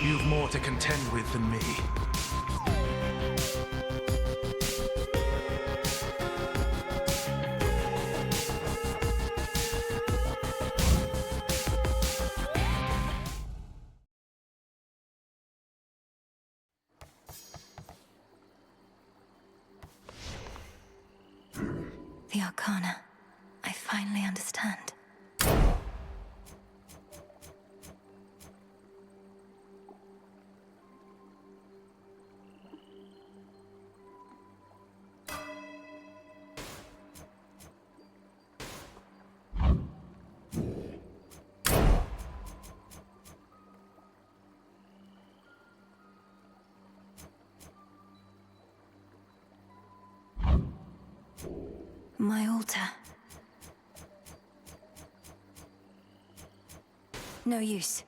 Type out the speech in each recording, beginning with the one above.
You've more to contend with than me. The Arcana. I finally understand. My altar. No use.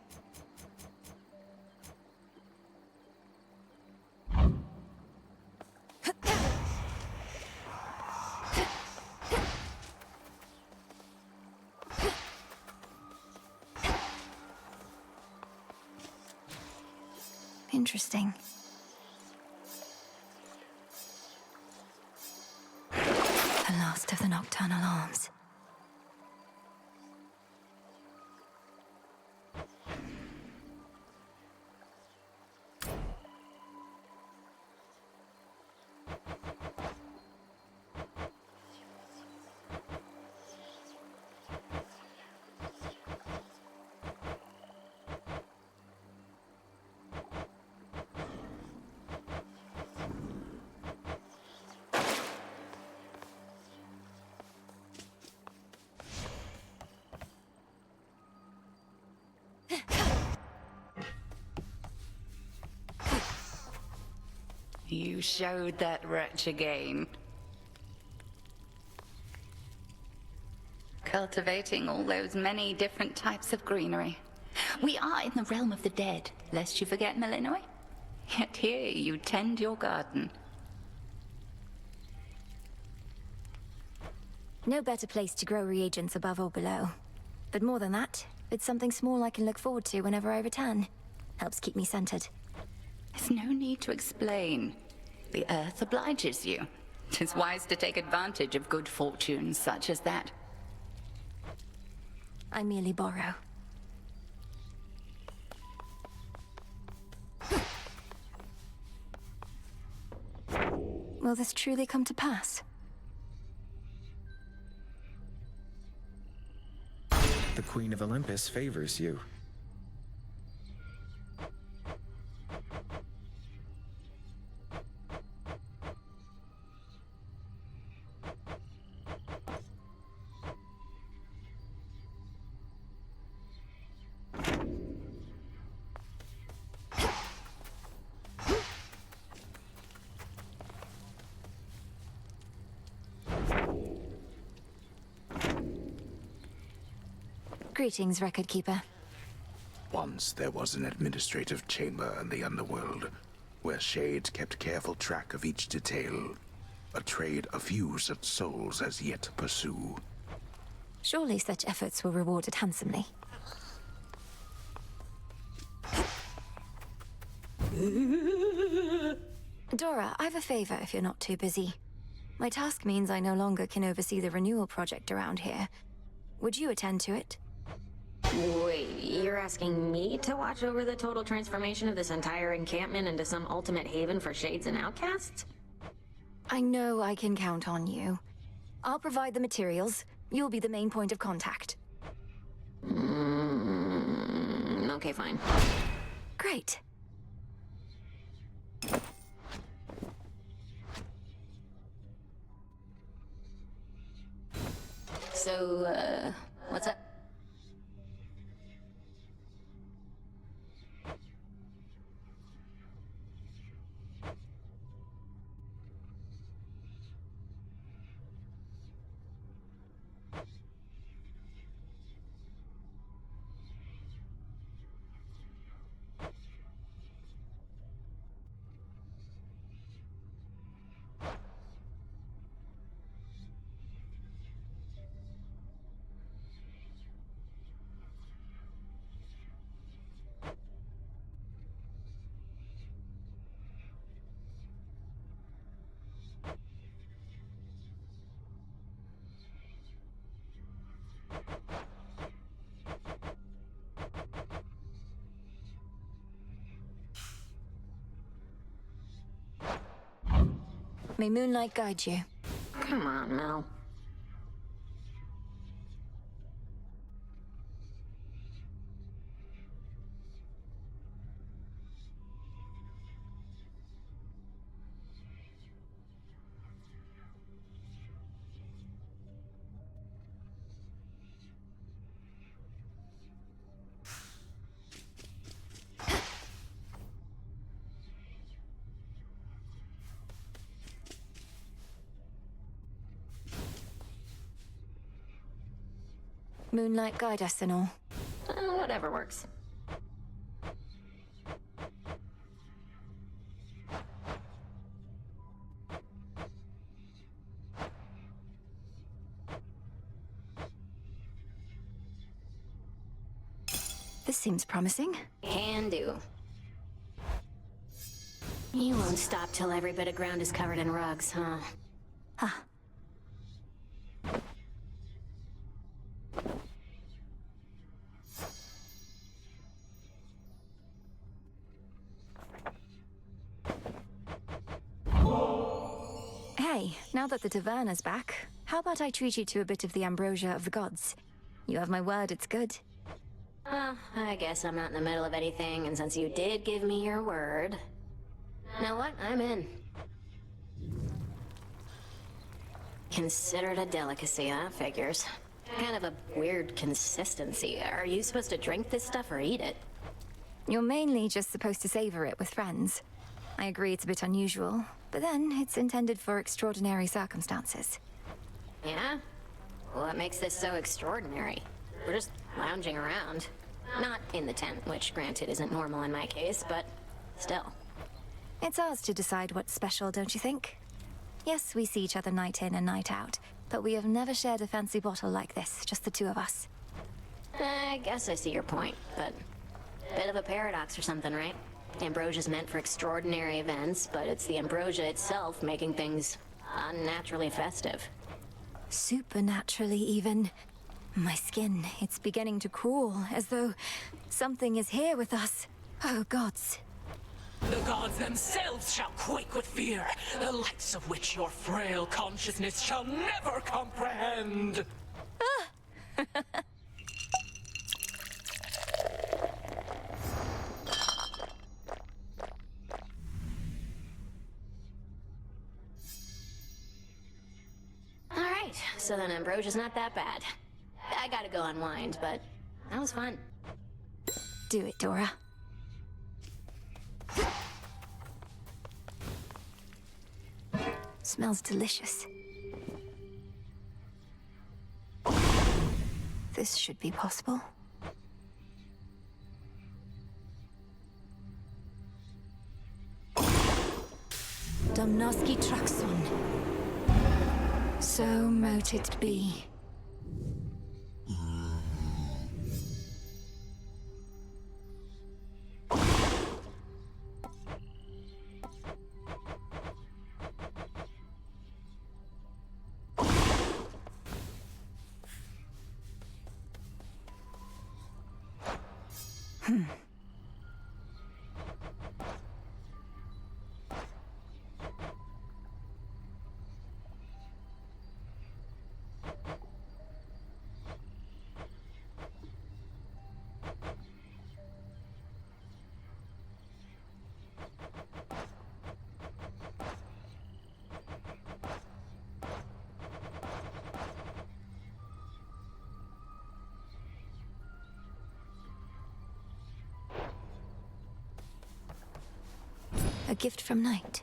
Interesting. The last of the nocturnal arms. You showed that wretch again. Cultivating all those many different types of greenery. We are in the realm of the dead, lest you forget, Malinois. Yet here you tend your garden. No better place to grow reagents above or below. But more than that, it's something small I can look forward to whenever I return. Helps keep me centered. There's no need to explain. The earth obliges you. 'Tis wise to take advantage of good fortune such as that. I merely borrow. Will this truly come to pass? The Queen of Olympus favors you. Greetings, Record Keeper. Once there was an administrative chamber in the underworld, where shades kept careful track of each detail. A trade a few such souls as yet pursue. Surely such efforts were rewarded handsomely. Dora, I've a favor if you're not too busy. My task means I no longer can oversee the renewal project around here. Would you attend to it? Wait, you're asking me to watch over the total transformation of this entire encampment into some ultimate haven for shades and outcasts? I know I can count on you. I'll provide the materials. You'll be the main point of contact. Okay, fine. Great. So, what's up? May moonlight guide you. Come on, Mel. Moonlight guide us and all. Whatever works. This seems promising. Can do. You won't stop till every bit of ground is covered in rugs, huh? Huh. Hey, now that the taverna's back, how about I treat you to a bit of the ambrosia of the gods? You have my word it's good. I guess I'm not in the middle of anything, and since you did give me your word... Know what? I'm in. Considered a delicacy, huh? Figures. Kind of a weird consistency. Are you supposed to drink this stuff or eat it? You're mainly just supposed to savor it with friends. I agree it's a bit unusual, but then it's intended for extraordinary circumstances. Yeah? What makes this so extraordinary? We're just lounging around. Not in the tent, which granted isn't normal in my case, but still. It's ours to decide what's special, don't you think? Yes, we see each other night in and night out, but we have never shared a fancy bottle like this, just the two of us. I guess I see your point, but... Bit of a paradox or something, right? Ambrosia's meant for extraordinary events, but it's the ambrosia itself making things unnaturally festive. Supernaturally, even. My skin, it's beginning to crawl, as though something is here with us. Oh, gods. The gods themselves shall quake with fear, the likes of which your frail consciousness shall never comprehend. Alright, so then ambrosia's not that bad. I gotta go unwind, but that was fun. Do it, Dora. Smells delicious. This should be possible. Domnoski Traxon. So mote it be. A gift from Night.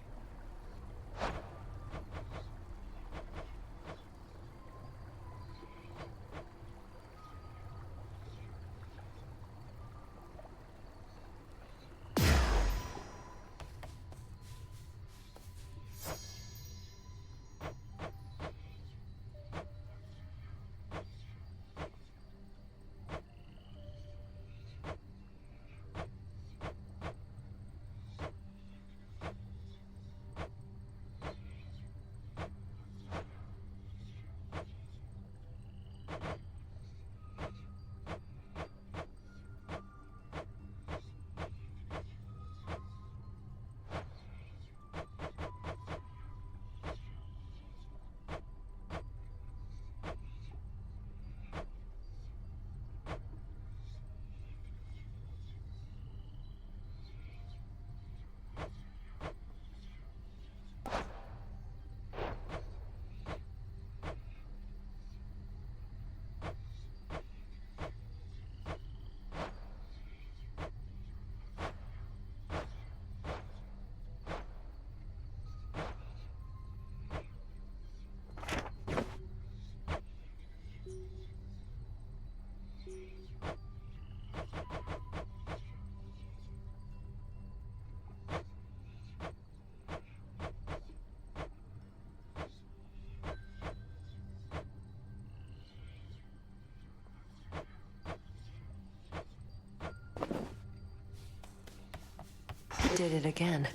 Did it again.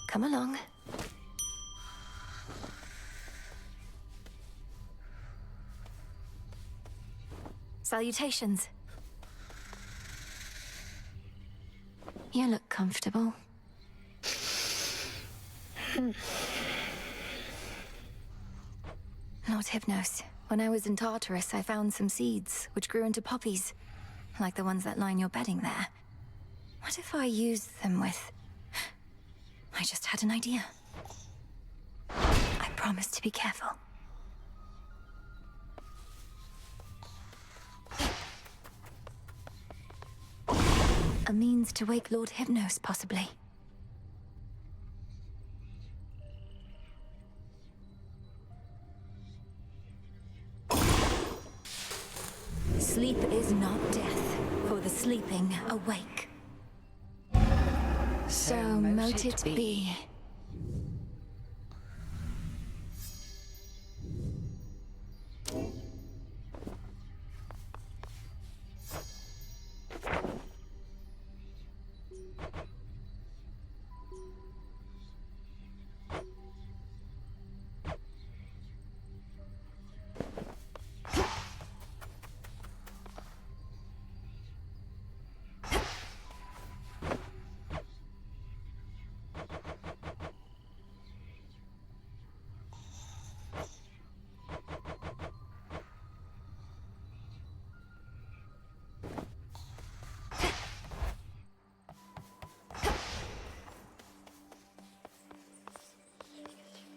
Come along. Salutations. You look comfortable. Lord Hypnos, when I was in Tartarus, I found some seeds which grew into poppies, like the ones that line your bedding there. What if I used them with... I just had an idea. I promise to be careful. A means to wake Lord Hypnos, possibly. Sleep is not death, for the sleeping awake. So mote it be.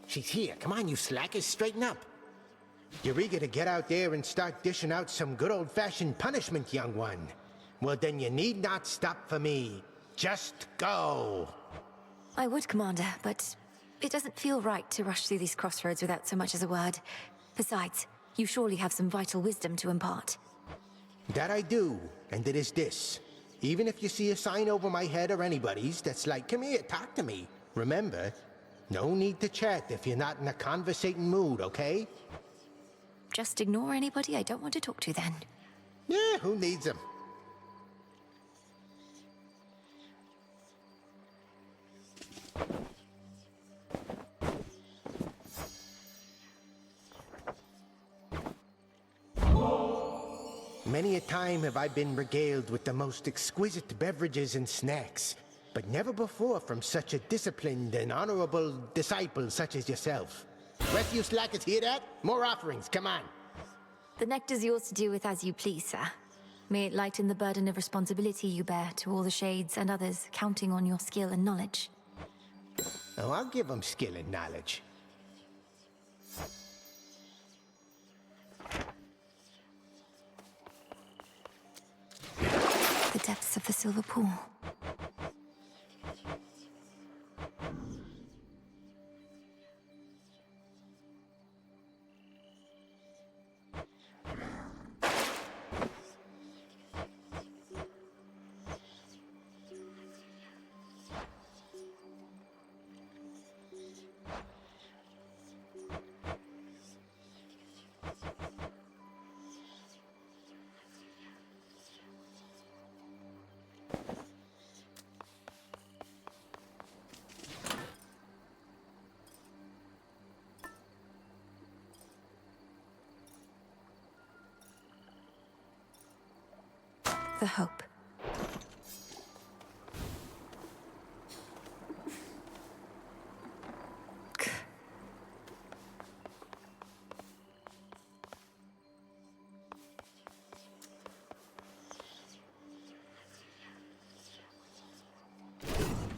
She's here. Come on, you slackers, straighten up. You're eager to get out there and start dishing out some good old-fashioned punishment, young one. Well, then you need not stop for me. Just go. I would, Commander, but it doesn't feel right to rush through these crossroads without so much as a word. Besides, you surely have some vital wisdom to impart. That I do, and it is this. Even if you see a sign over my head or anybody's that's like, come here, talk to me. Remember, no need to chat if you're not in a conversating mood, okay? Just ignore anybody I don't want to talk to then. Yeah, who needs them? Many a time have I been regaled with the most exquisite beverages and snacks, but never before from such a disciplined and honorable disciple such as yourself. Rest of you slackers hear that? More offerings, come on. The nectar's yours to do with as you please, sir. May it lighten the burden of responsibility you bear to all the shades and others counting on your skill and knowledge. Oh, I'll give them skill and knowledge. The depths of the silver pool. The hope.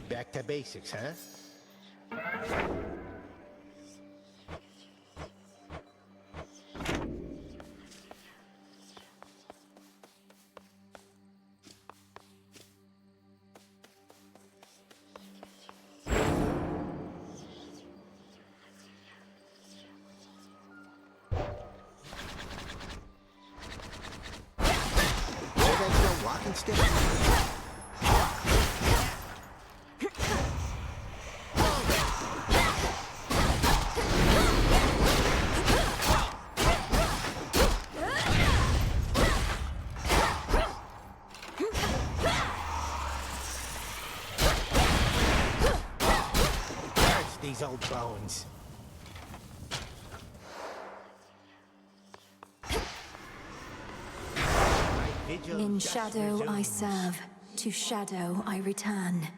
Back to basics, huh? Walking stick. these old bones. My vigil In just shadow I resumes. serve, to shadow I return.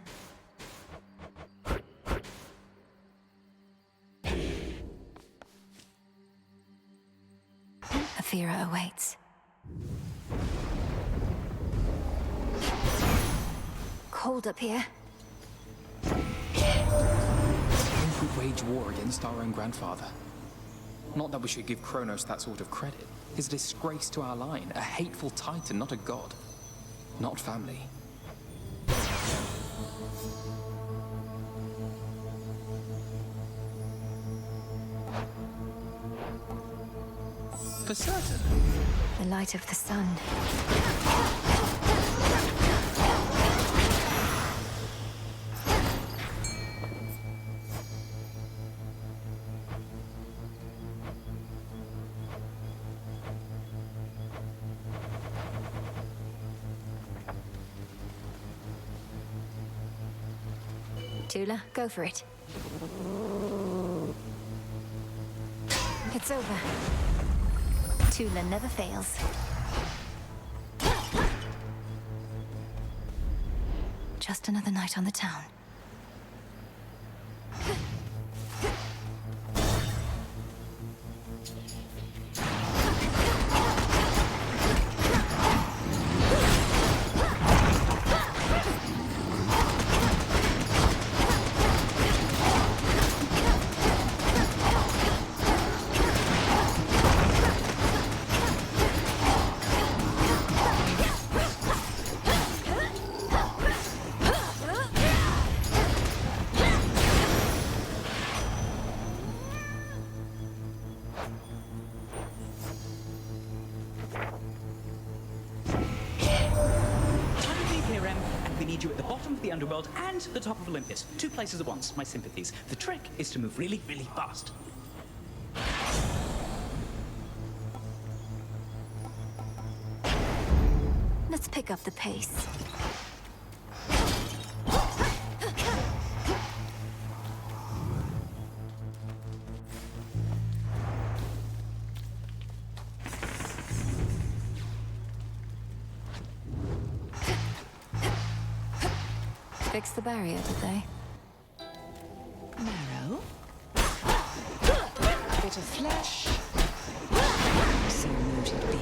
Aphira awaits. Cold up here. We wage war against our own grandfather. Not that we should give Kronos that sort of credit. He's a disgrace to our line, a hateful titan, not a god. Not family. For certain. The light of the sun. Tula, go for it. It's over. Tula never fails. Just another night on the town. You at the bottom of the underworld and the top of Olympus. 2 places at once. My sympathies. The trick is to move really, really fast. Let's pick up the pace. Fix the barrier, did they? Marrow. Bit of flesh. So mote it be.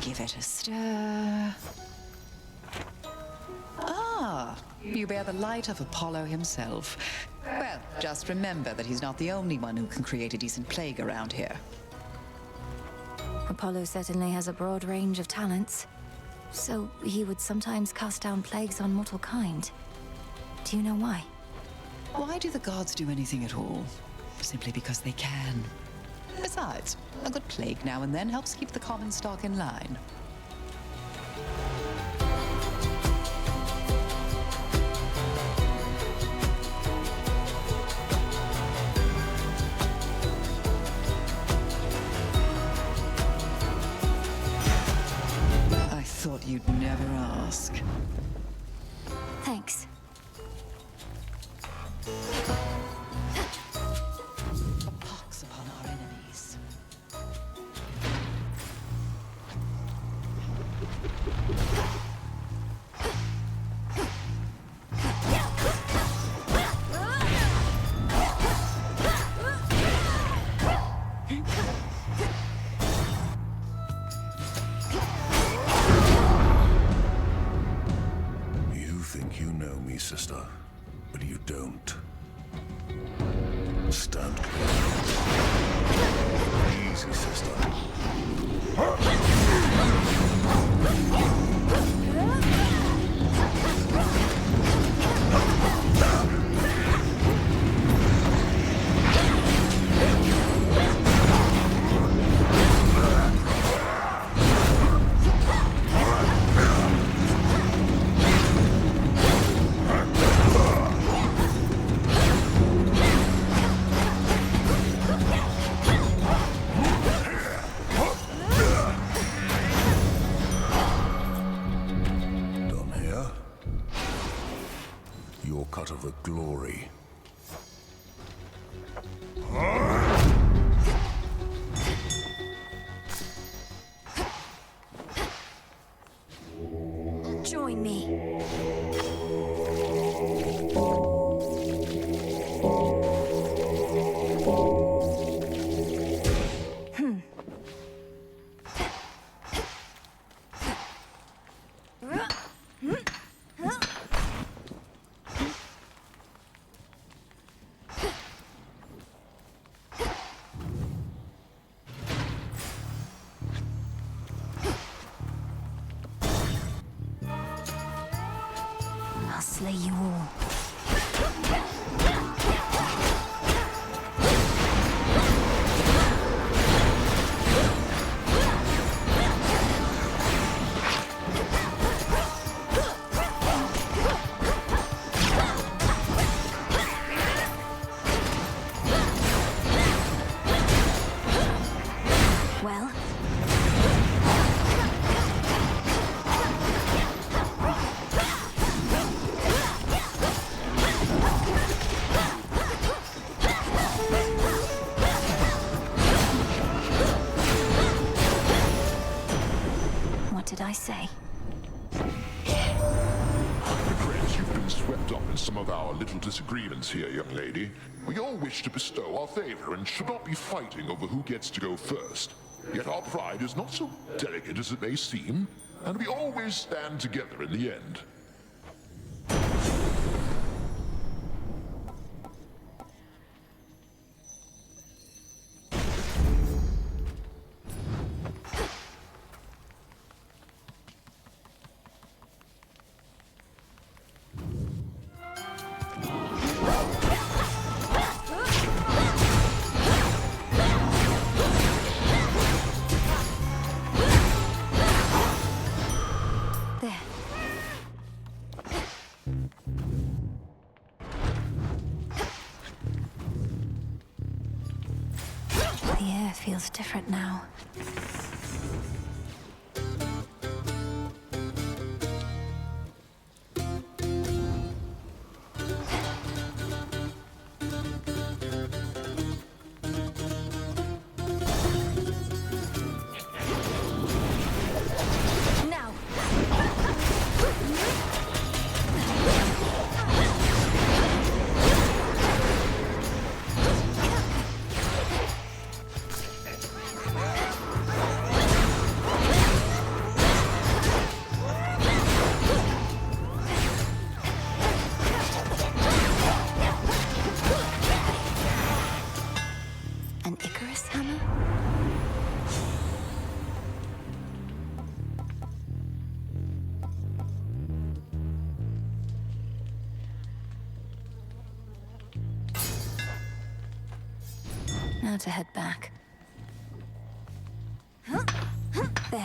Give it a stir. Ah, you bear the light of Apollo himself. Well, just remember that he's not the only one who can create a decent plague around here. Apollo certainly has a broad range of talents. So he would sometimes cast down plagues on mortal kind. Do you know why? Why do the gods do anything at all? Simply because they can. Besides, a good plague now and then helps keep the common stock in line. Thought you'd never ask. Thanks. A pox upon our enemies. Sister, but you don't. Stand clear. Easy, sister. Cut of the glory. Join me. I'll slay you all. Well? What did I say? Regret you've been swept up in some of our little disagreements here, young lady. We all wish to bestow our favor and should not be fighting over who gets to go first. Yet our pride is not so delicate as it may seem, and we always stand together in the end. There. The air feels different now. Now. An Icarus hammer? Now to head back. There.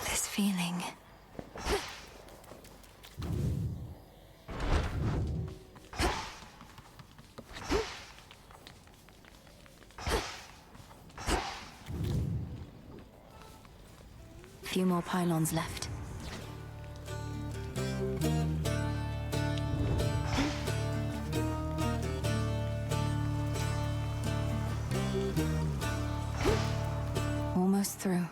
This feeling. Few more pylons left. Almost through.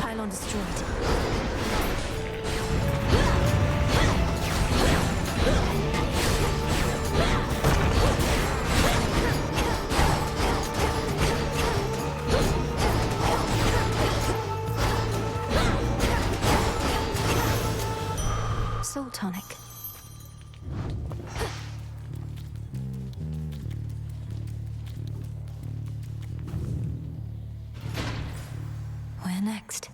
Pylon destroyed. Salt tonic. Where next?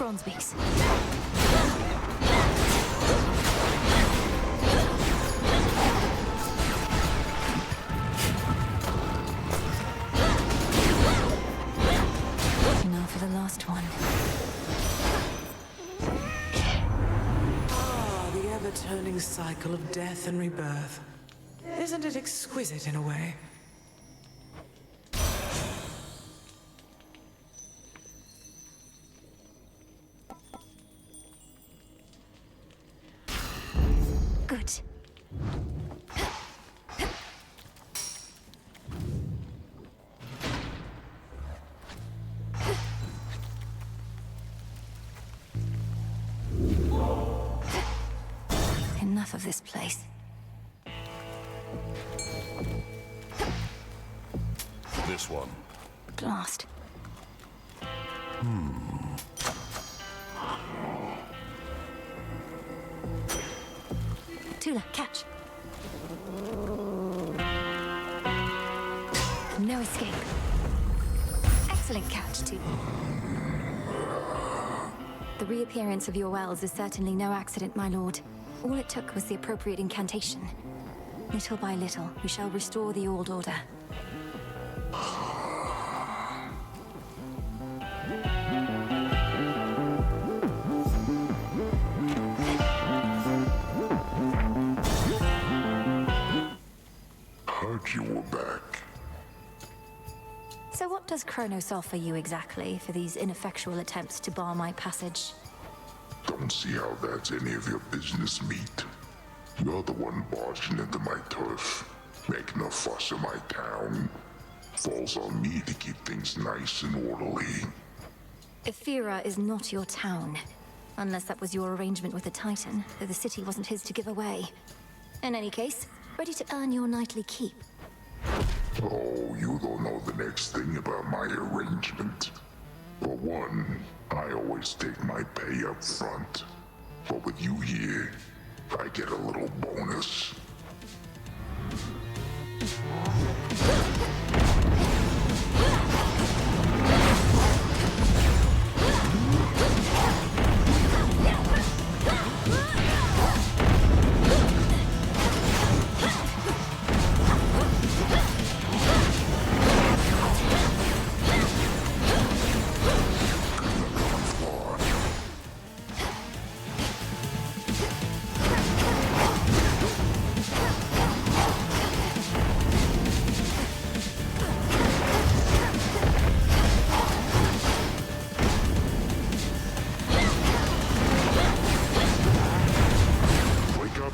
Bronze beaks. Now for the last one. Ah, the ever-turning cycle of death and rebirth. Isn't it exquisite in a way? Good. Enough of this place. This one. Blast. Tula, catch. No escape. Excellent catch, Tula. The reappearance of your wells is certainly no accident, my lord. All it took was the appropriate incantation. Little by little, we shall restore the old order. Heard you were back. So what does Kronos offer you exactly for these ineffectual attempts to bar my passage? Don't see how that's any of your business, meat. You're the one barging into my turf, making a fuss in my town. Falls on me to keep things nice and orderly. Ephira is not your town. Unless that was your arrangement with the Titan, though the city wasn't his to give away. In any case, ready to earn your nightly keep. Oh, you don't know the next thing about my arrangement. For one, I always take my pay up front. But with you here, I get a little bonus.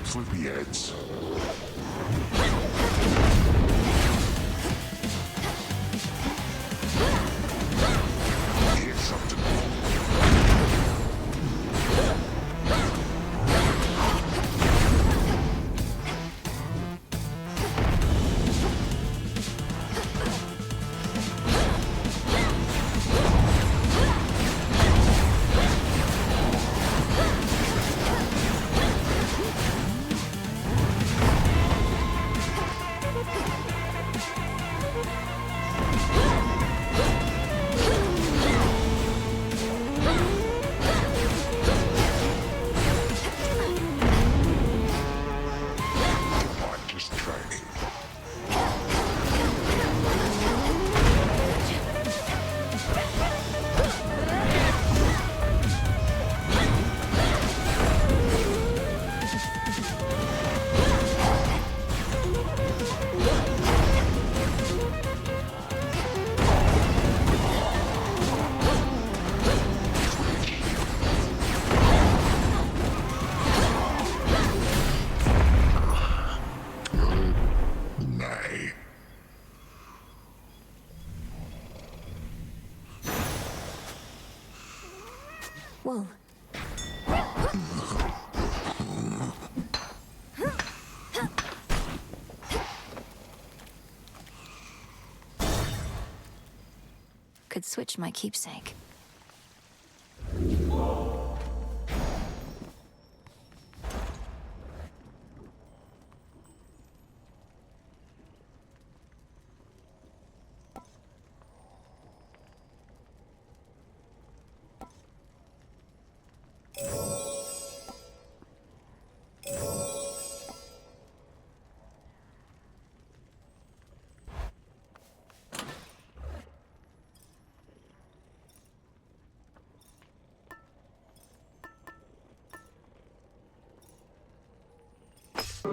Sleepyheads. Here's something. Wool. Could switch my keepsake.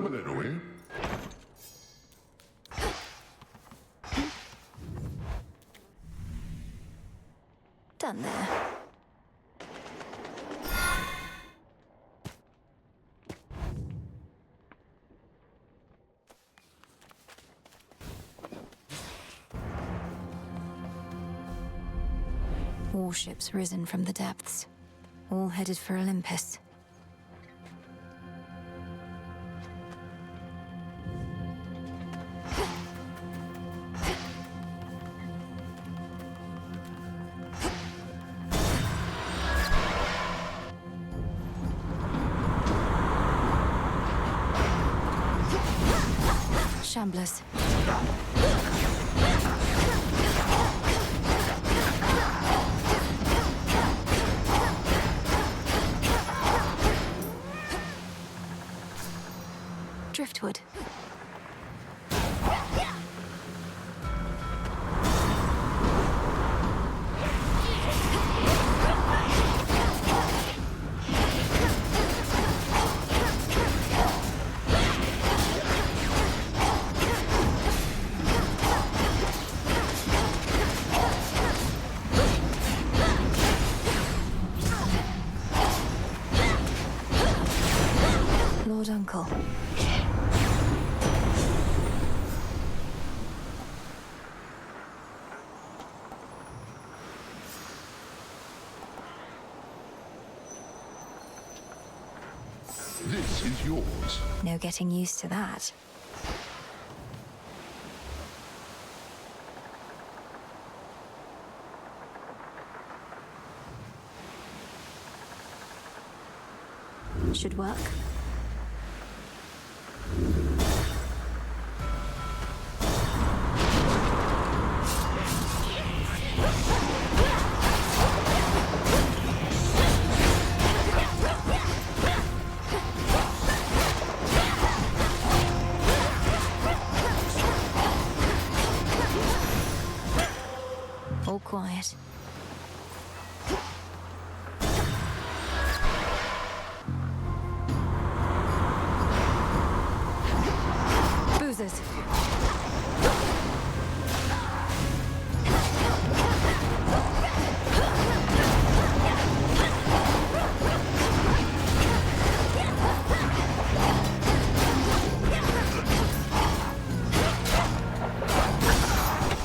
Melinoi? Done there. Warships risen from the depths, all headed for Olympus. Shamblers. Driftwood. Lord Uncle. This is yours. No getting used to that. Should work. All quiet. Boozers.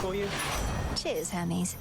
For you. Cheers, Hermes.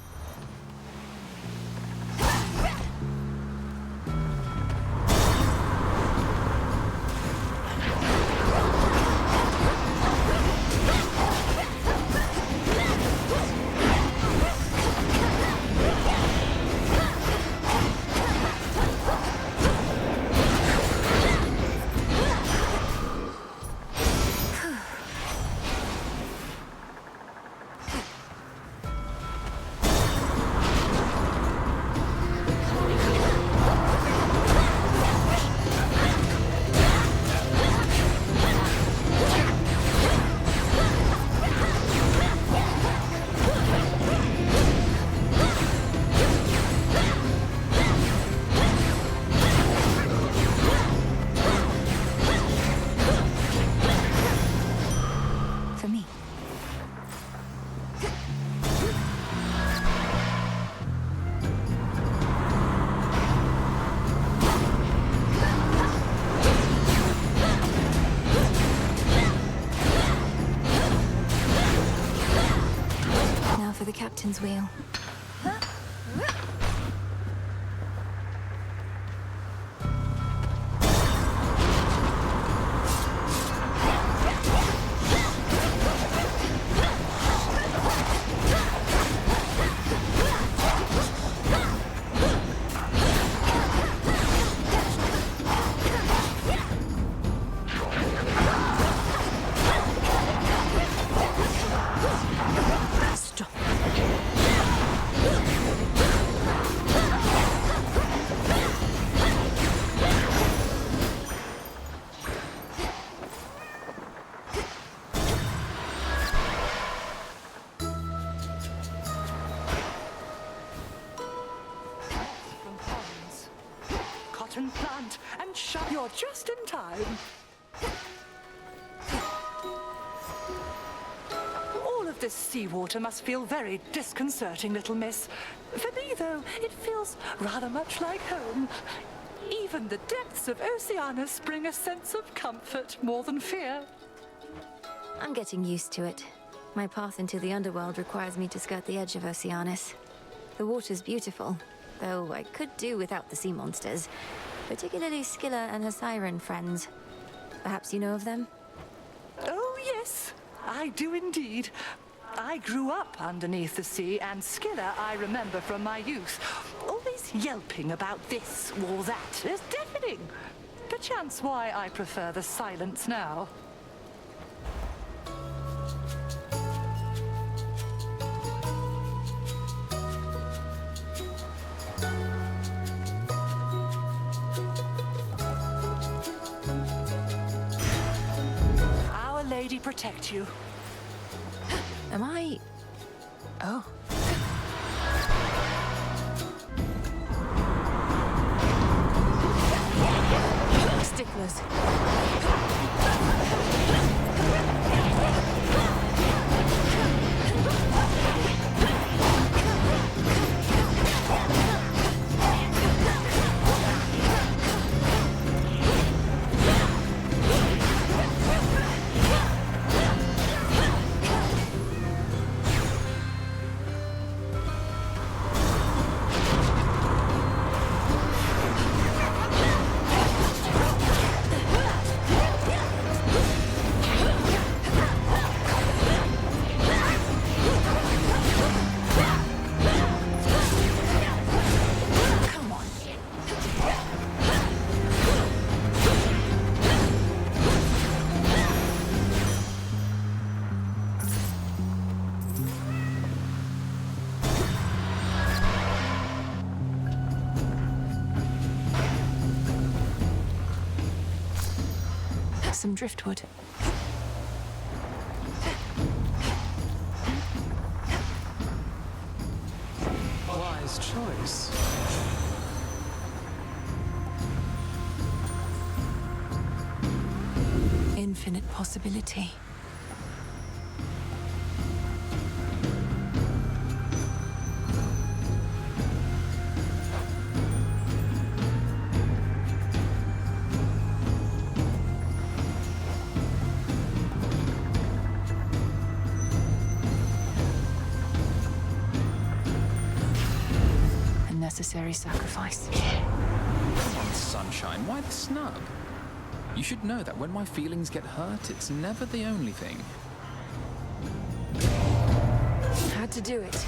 For me. Now for the captain's wheel. Stop. Cotton plant and shut. You're just in time. This seawater must feel very disconcerting, little miss. For me, though, it feels rather much like home. Even the depths of Oceanus bring a sense of comfort more than fear. I'm getting used to it. My path into the underworld requires me to skirt the edge of Oceanus. The water's beautiful, though I could do without the sea monsters, particularly Scylla and her siren friends. Perhaps you know of them? Oh, yes, I do indeed. I grew up underneath the sea, and Scylla I remember from my youth. Always yelping about this or that. It's deafening. Perchance why I prefer the silence now. Our Lady protect you. Am I... Oh. Sticklers. Some driftwood. Wise choice. Infinite possibility. Necessary sacrifice. Come on, sunshine, why the snub? You should know that when my feelings get hurt, it's never the only thing. Had to do it.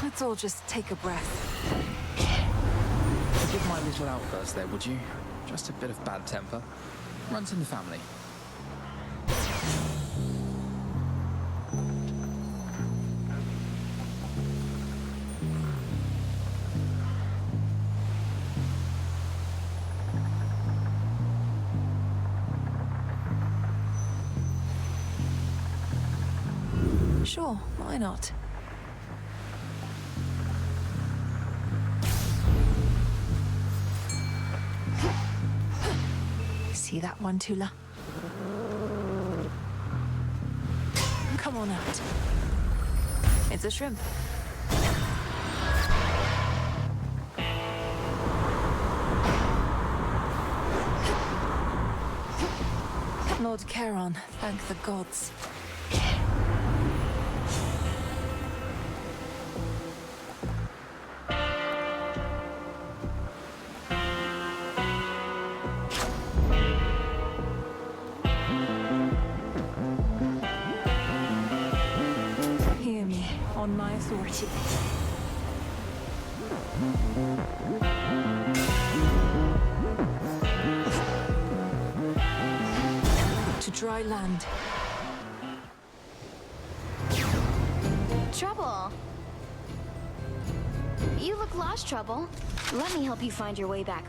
Let's all just take a breath. Forgive my little outburst there, would you? Just a bit of bad temper. Runs in the family. Sure, why not? See that one, Tula? Come on out. It's a shrimp. Lord Charon, thank the gods. on my authority. To dry land. Trouble. You look lost, Trouble. Let me help you find your way back.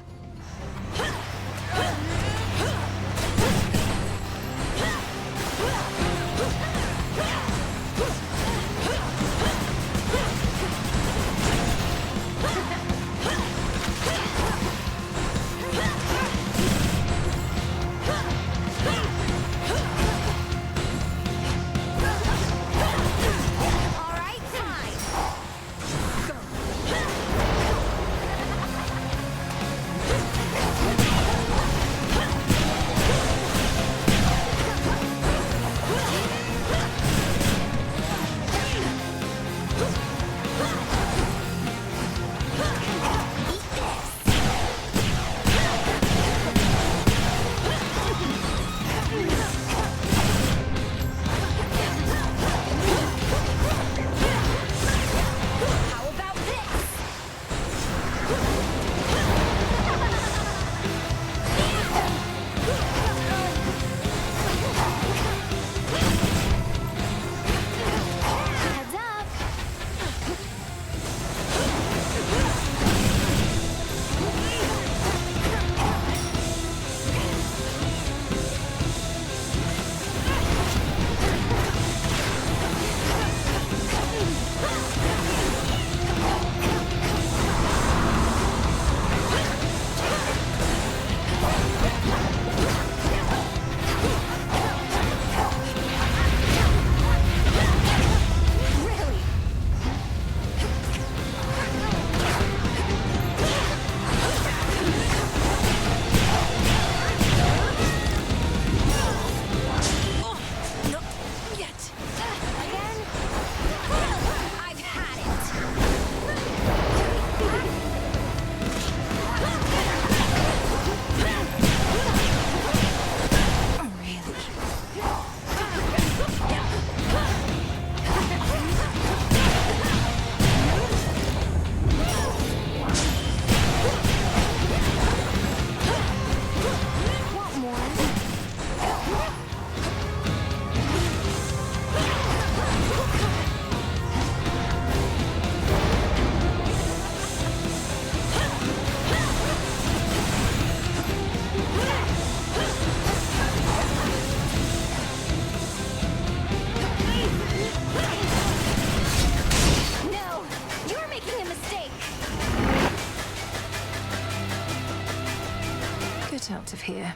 Out of here.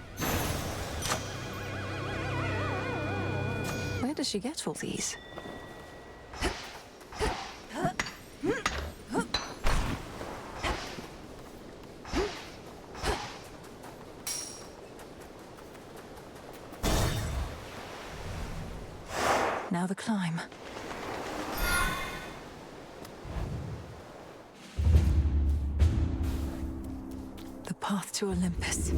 Where does she get all these? Now the climb. The path to Olympus.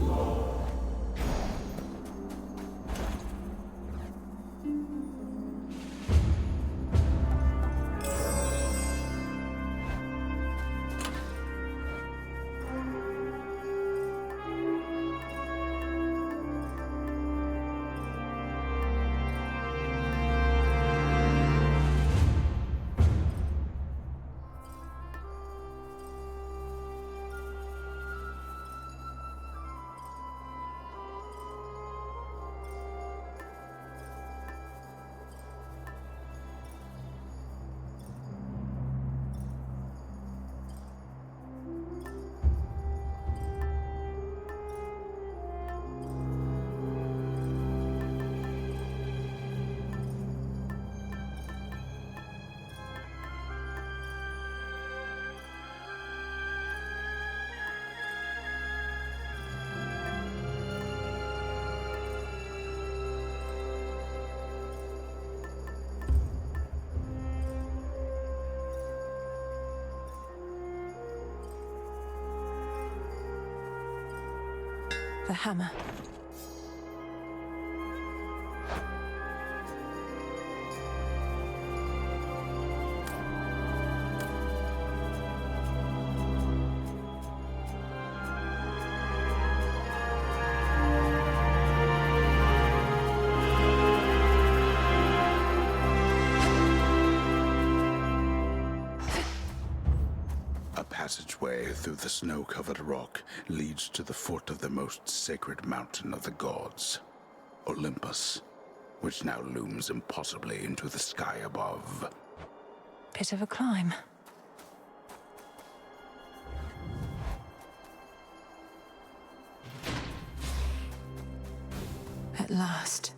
The hammer. passageway through the snow-covered rock leads to the foot of the most sacred mountain of the gods, Olympus, which now looms impossibly into the sky above. Bit of a climb. At last.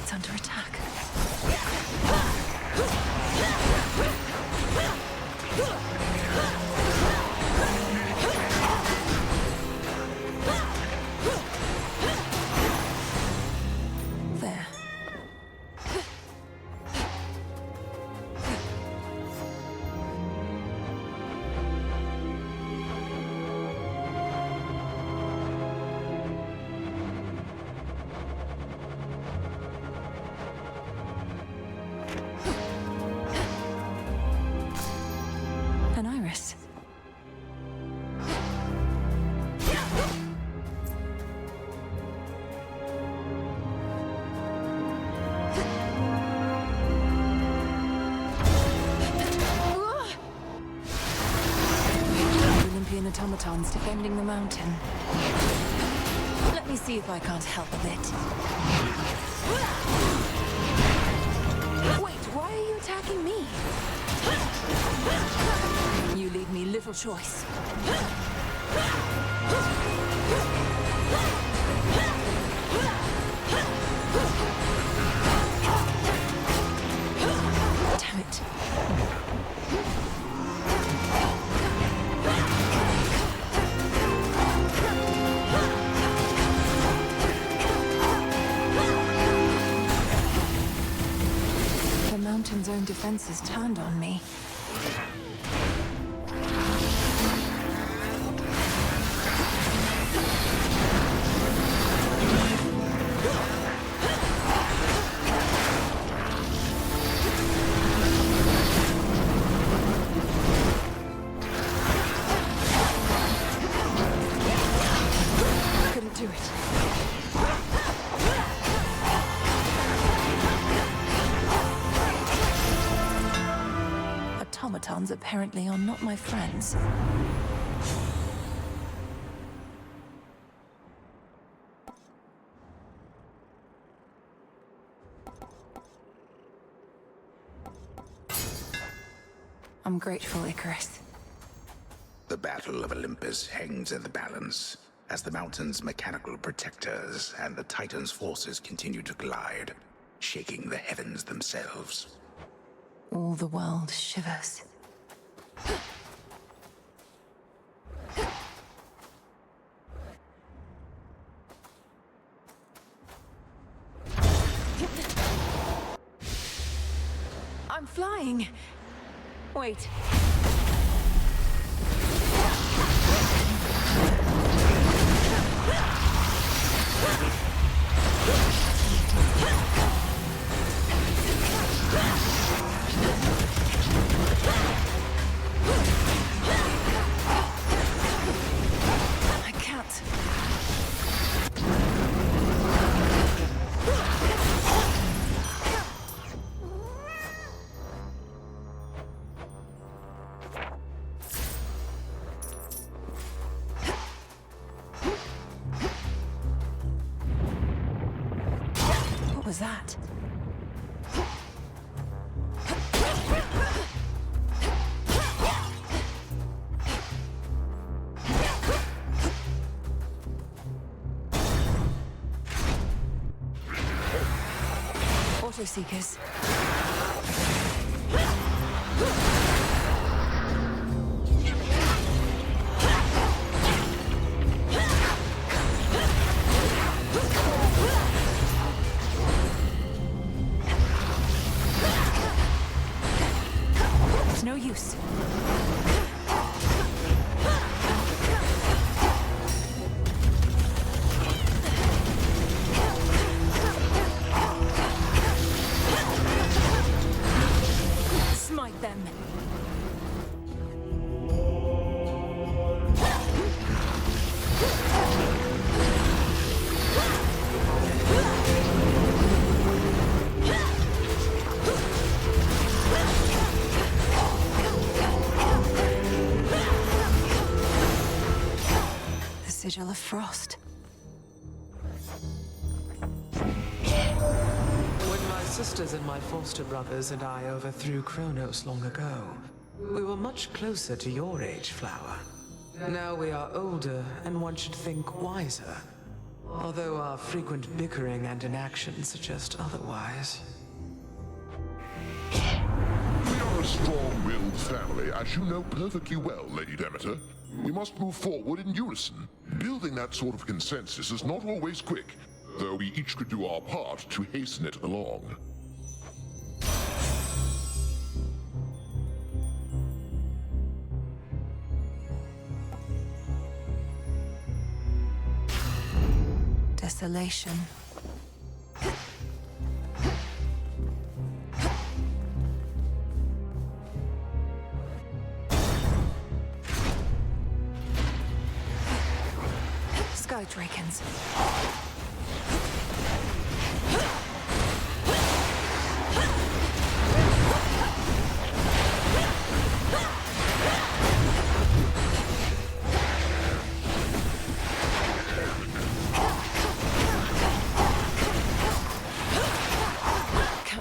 It's under attack. There. An iris. Olympian automatons defending the mountain. Let me see if I can't help a bit. Wait, why are you attacking me? You leave me little choice. Damn it. The mountain's own defenses turned on me. Couldn't do it. Automatons apparently are not my friends. I'm grateful, Icarus. The Battle of Olympus hangs in the balance as the mountain's mechanical protectors and the Titan's forces continue to collide, shaking the heavens themselves. All the world shivers. I'm flying. Wait. I can't. What was that? Auto-seekers. It's no use. sigil of frost. When my sisters and my foster brothers and I overthrew Kronos long ago, we were much closer to your age, Flower. Now we are older, and one should think wiser. Although our frequent bickering and inaction suggest otherwise. We are a strong-willed family, as you know perfectly well, Lady Demeter. We must move forward in unison. Building that sort of consensus is not always quick, though we each could do our part to hasten it along. Desolation. Sky Drakens.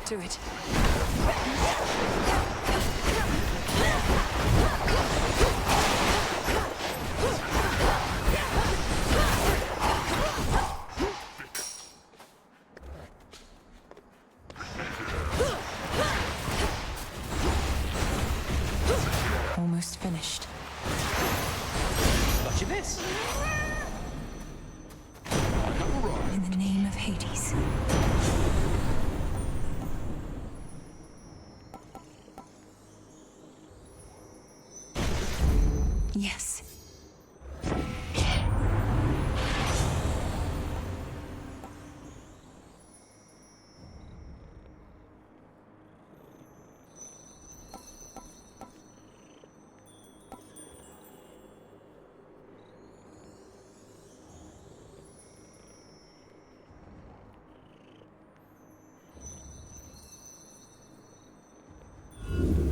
Do it. Almost finished. But you miss. In the name of Hades. Yes.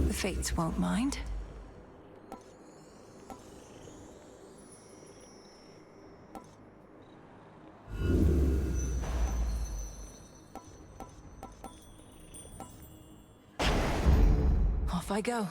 The Fates won't mind. Off I go.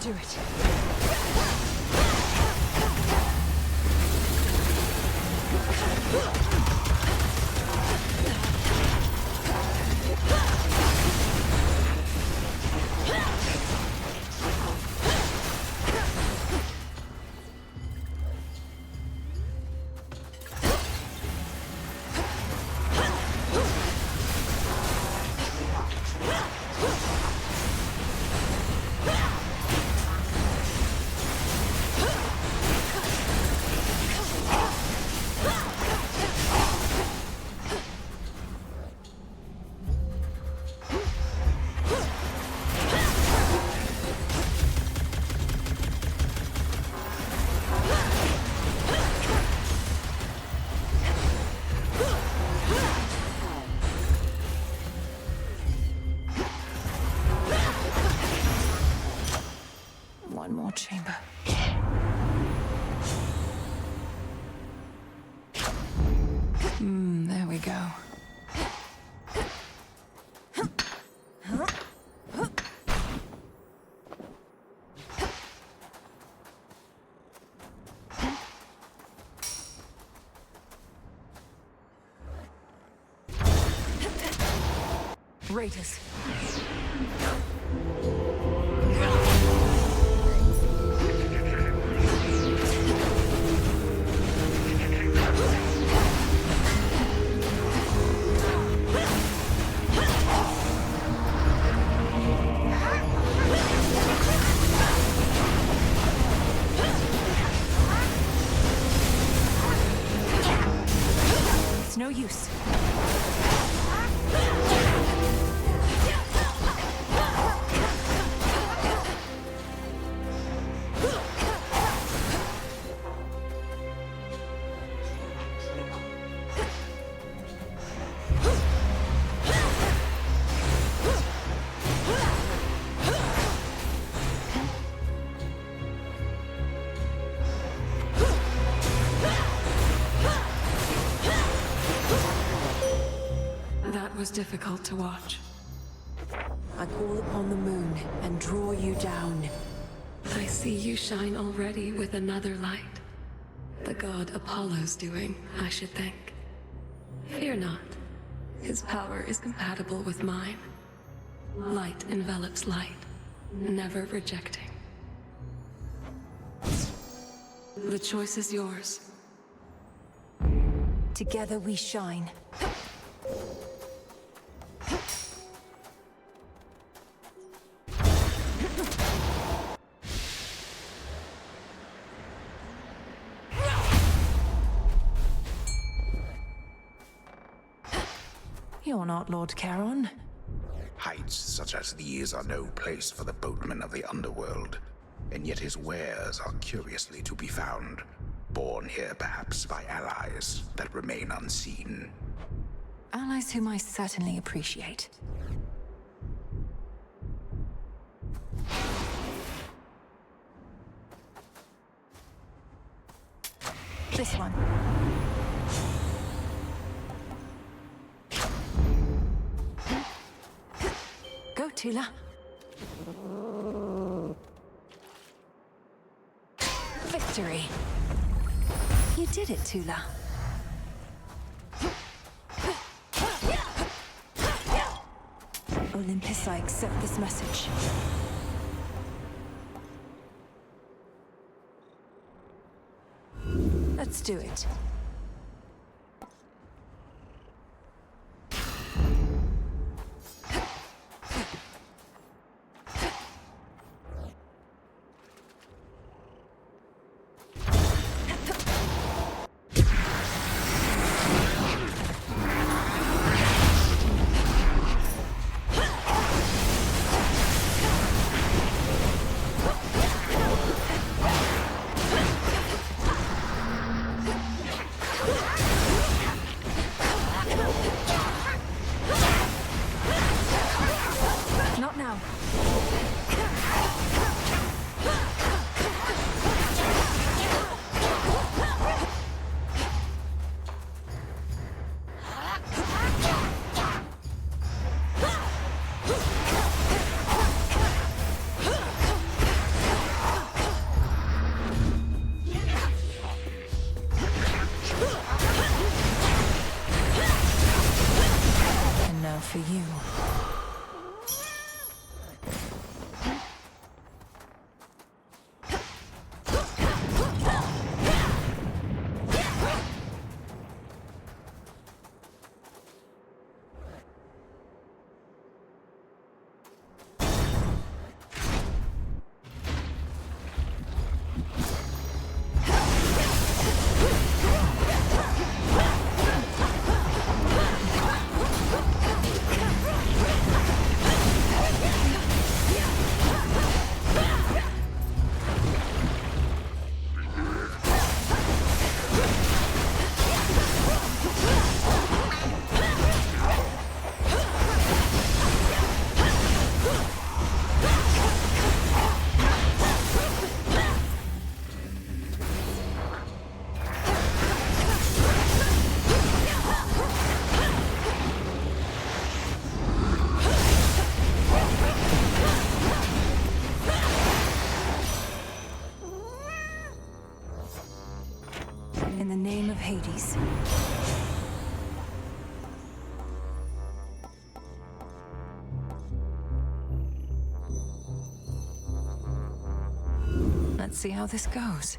Do it. One more chamber. There we go. Raiders. no use. Was difficult to watch. I call upon the moon and draw you down. I see you shine already with another light. The god Apollo's doing, I should think. Fear not. His power is compatible with mine. Light envelops light, never rejecting. The choice is yours. Together we shine. You're not Lord Charon. Heights such as these are no place for the boatman of the underworld, and yet his wares are curiously to be found, born here perhaps by allies that remain unseen. Allies whom I certainly appreciate. This one. Go, Tula. Victory. You did it, Tula. Olympus, I accept this message. Let's do it. For you. In the name of Hades. Let's see how this goes.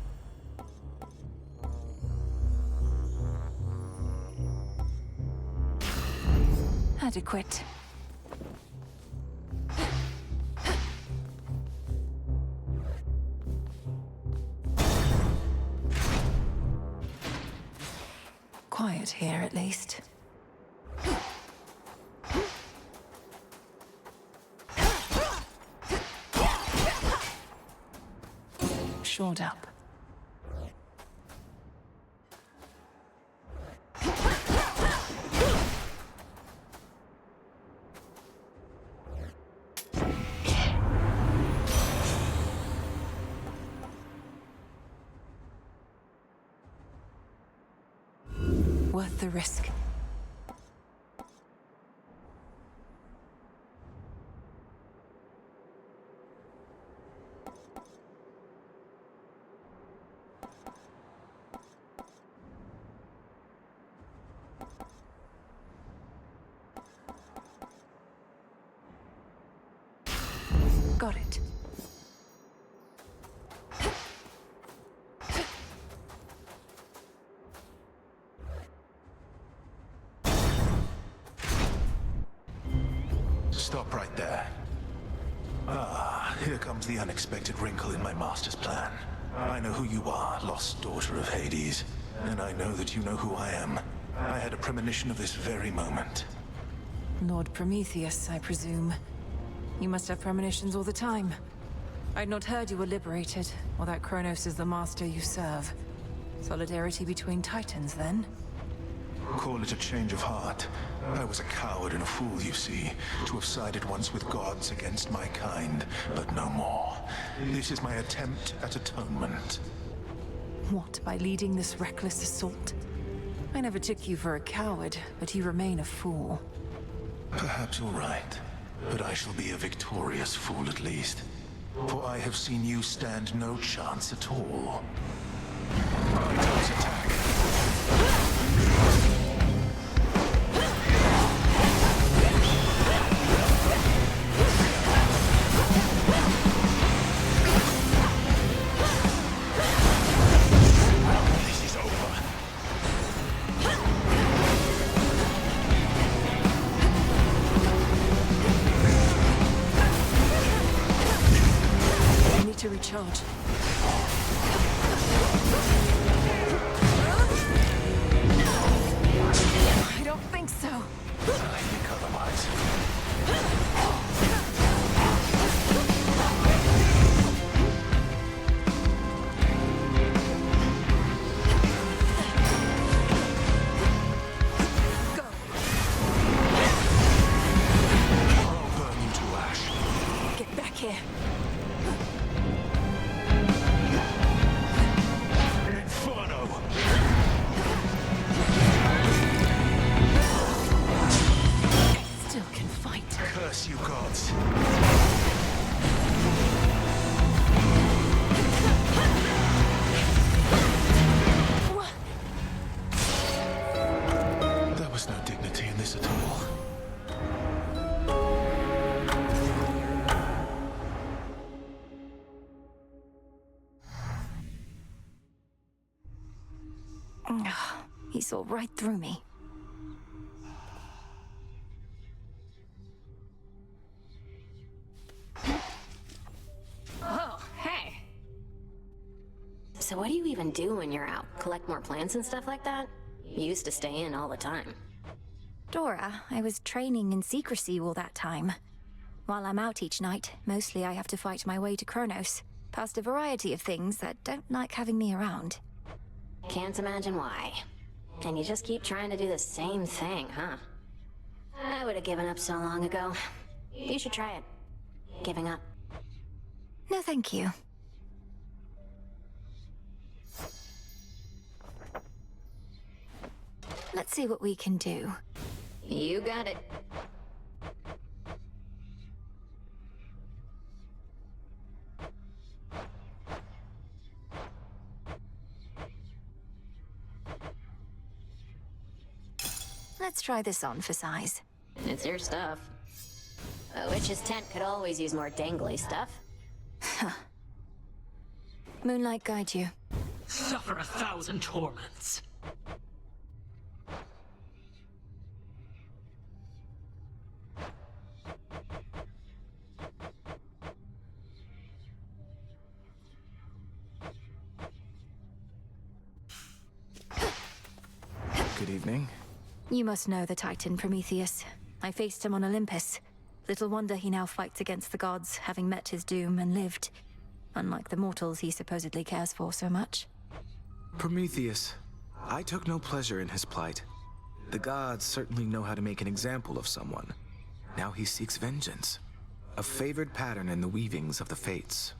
Adequate. quiet here, at least. Shored up. Worth the risk. Got it. Stop right there. Ah, here comes the unexpected wrinkle in my master's plan. I know who you are, lost daughter of Hades, and I know that you know who I am. I had a premonition of this very moment. Lord Prometheus, I presume. You must have premonitions all the time. I'd not heard you were liberated, or that Kronos is the master you serve. Solidarity between titans, then? Call it a change of heart. I was a coward and a fool, you see, to have sided once with gods against my kind, but no more. This is my attempt at atonement. What, by leading this reckless assault? I never took you for a coward, but you remain a fool. Perhaps you're right, but I shall be a victorious fool at least. For I have seen you stand no chance at all. Manteau's attack. To recharge. I don't think so. I think otherwise. Go. I'll burn you to ash. Get back here. Curse you, gods. There was no dignity in this at all. He saw right through me. Oh, hey. So what do you even do when you're out? Collect more plants and stuff like that? You used to stay in all the time. Dora, I was training in secrecy all that time. While I'm out each night, mostly I have to fight my way to Kronos, past a variety of things that don't like having me around. Can't imagine why. And you just keep trying to do the same thing, huh? I would have given up so long ago. You should try it. Giving up. No, thank you. Let's see what we can do. You got it. Let's try this on for size. It's your stuff. A witch's tent could always use more dangly stuff. Moonlight guide you. Suffer 1,000 torments. Good evening. You must know the Titan Prometheus. I faced him on Olympus. Little wonder he now fights against the gods, having met his doom and lived. Unlike the mortals he supposedly cares for so much. Prometheus. I took no pleasure in his plight. The gods certainly know how to make an example of someone. Now he seeks vengeance. A favored pattern in the weavings of the fates.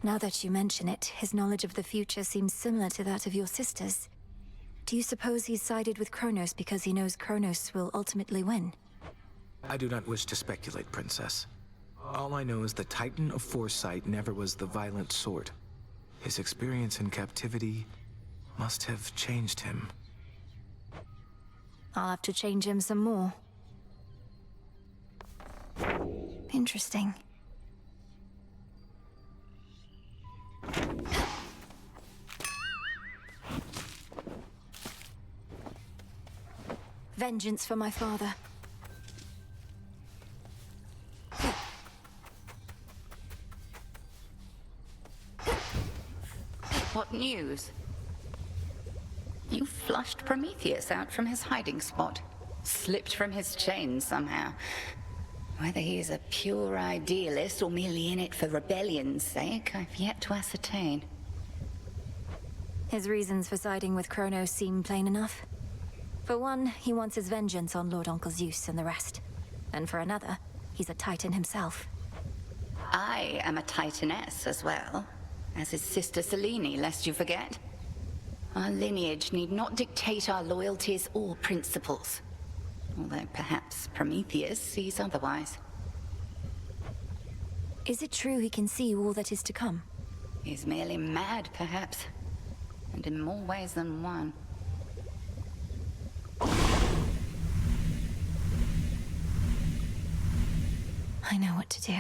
Now that you mention it, his knowledge of the future seems similar to that of your sisters. Do you suppose he's sided with Kronos because he knows Kronos will ultimately win? I do not wish to speculate, Princess. All I know is the Titan of Foresight never was the violent sort. His experience in captivity must have changed him. I'll have to change him some more. Interesting. Vengeance for my father. What news? You flushed Prometheus out from his hiding spot. Slipped from his chains somehow. Whether he is a pure idealist or merely in it for rebellion's sake, I've yet to ascertain. His reasons for siding with Kronos seem plain enough. For one, he wants his vengeance on Lord Uncle Zeus and the rest. And for another, he's a Titan himself. I am a Titaness as well, as his sister Selene, lest you forget. Our lineage need not dictate our loyalties or principles. Although perhaps Prometheus sees otherwise. Is it true he can see all that is to come? He's merely mad, perhaps. And in more ways than one. I know what to do.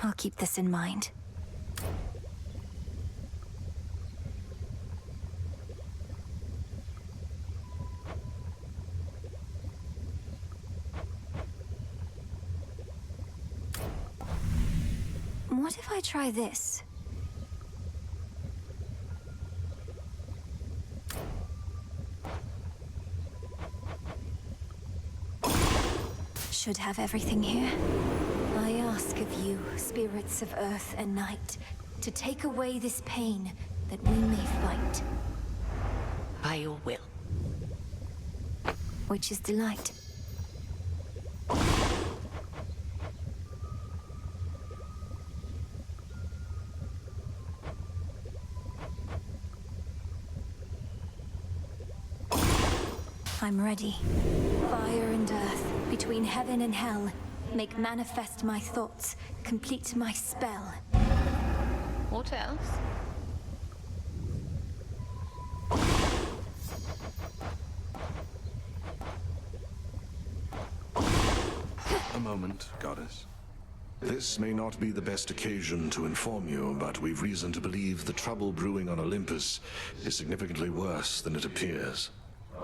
I'll keep this in mind. What if I try this? Should have everything here. I ask of you, spirits of earth and night, to take away this pain that we may fight. By your will. Which is delight. I'm ready. Fire and earth, between heaven and hell, make manifest my thoughts, complete my spell. What else? A moment, Goddess. This may not be the best occasion to inform you, but we've reason to believe the trouble brewing on Olympus is significantly worse than it appears.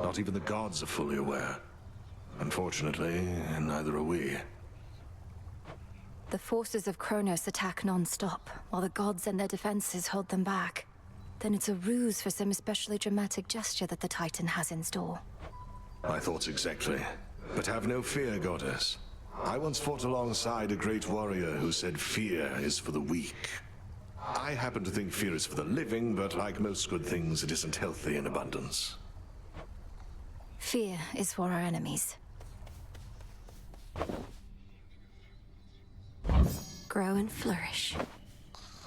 Not even the gods are fully aware. Unfortunately, neither are we. The forces of Kronos attack non-stop, while the gods and their defenses hold them back. Then it's a ruse for some especially dramatic gesture that the Titan has in store. My thoughts exactly. But have no fear, Goddess. I once fought alongside a great warrior who said fear is for the weak. I happen to think fear is for the living, but like most good things, it isn't healthy in abundance. Fear is for our enemies. Grow and flourish.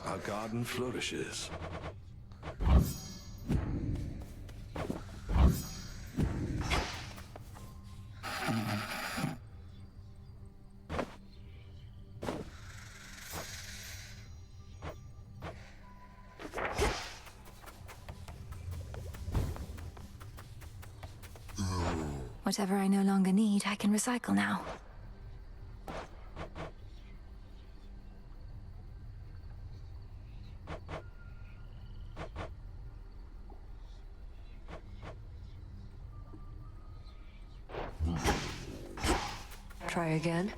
Our garden flourishes. Whatever I no longer need, I can recycle now. Try again.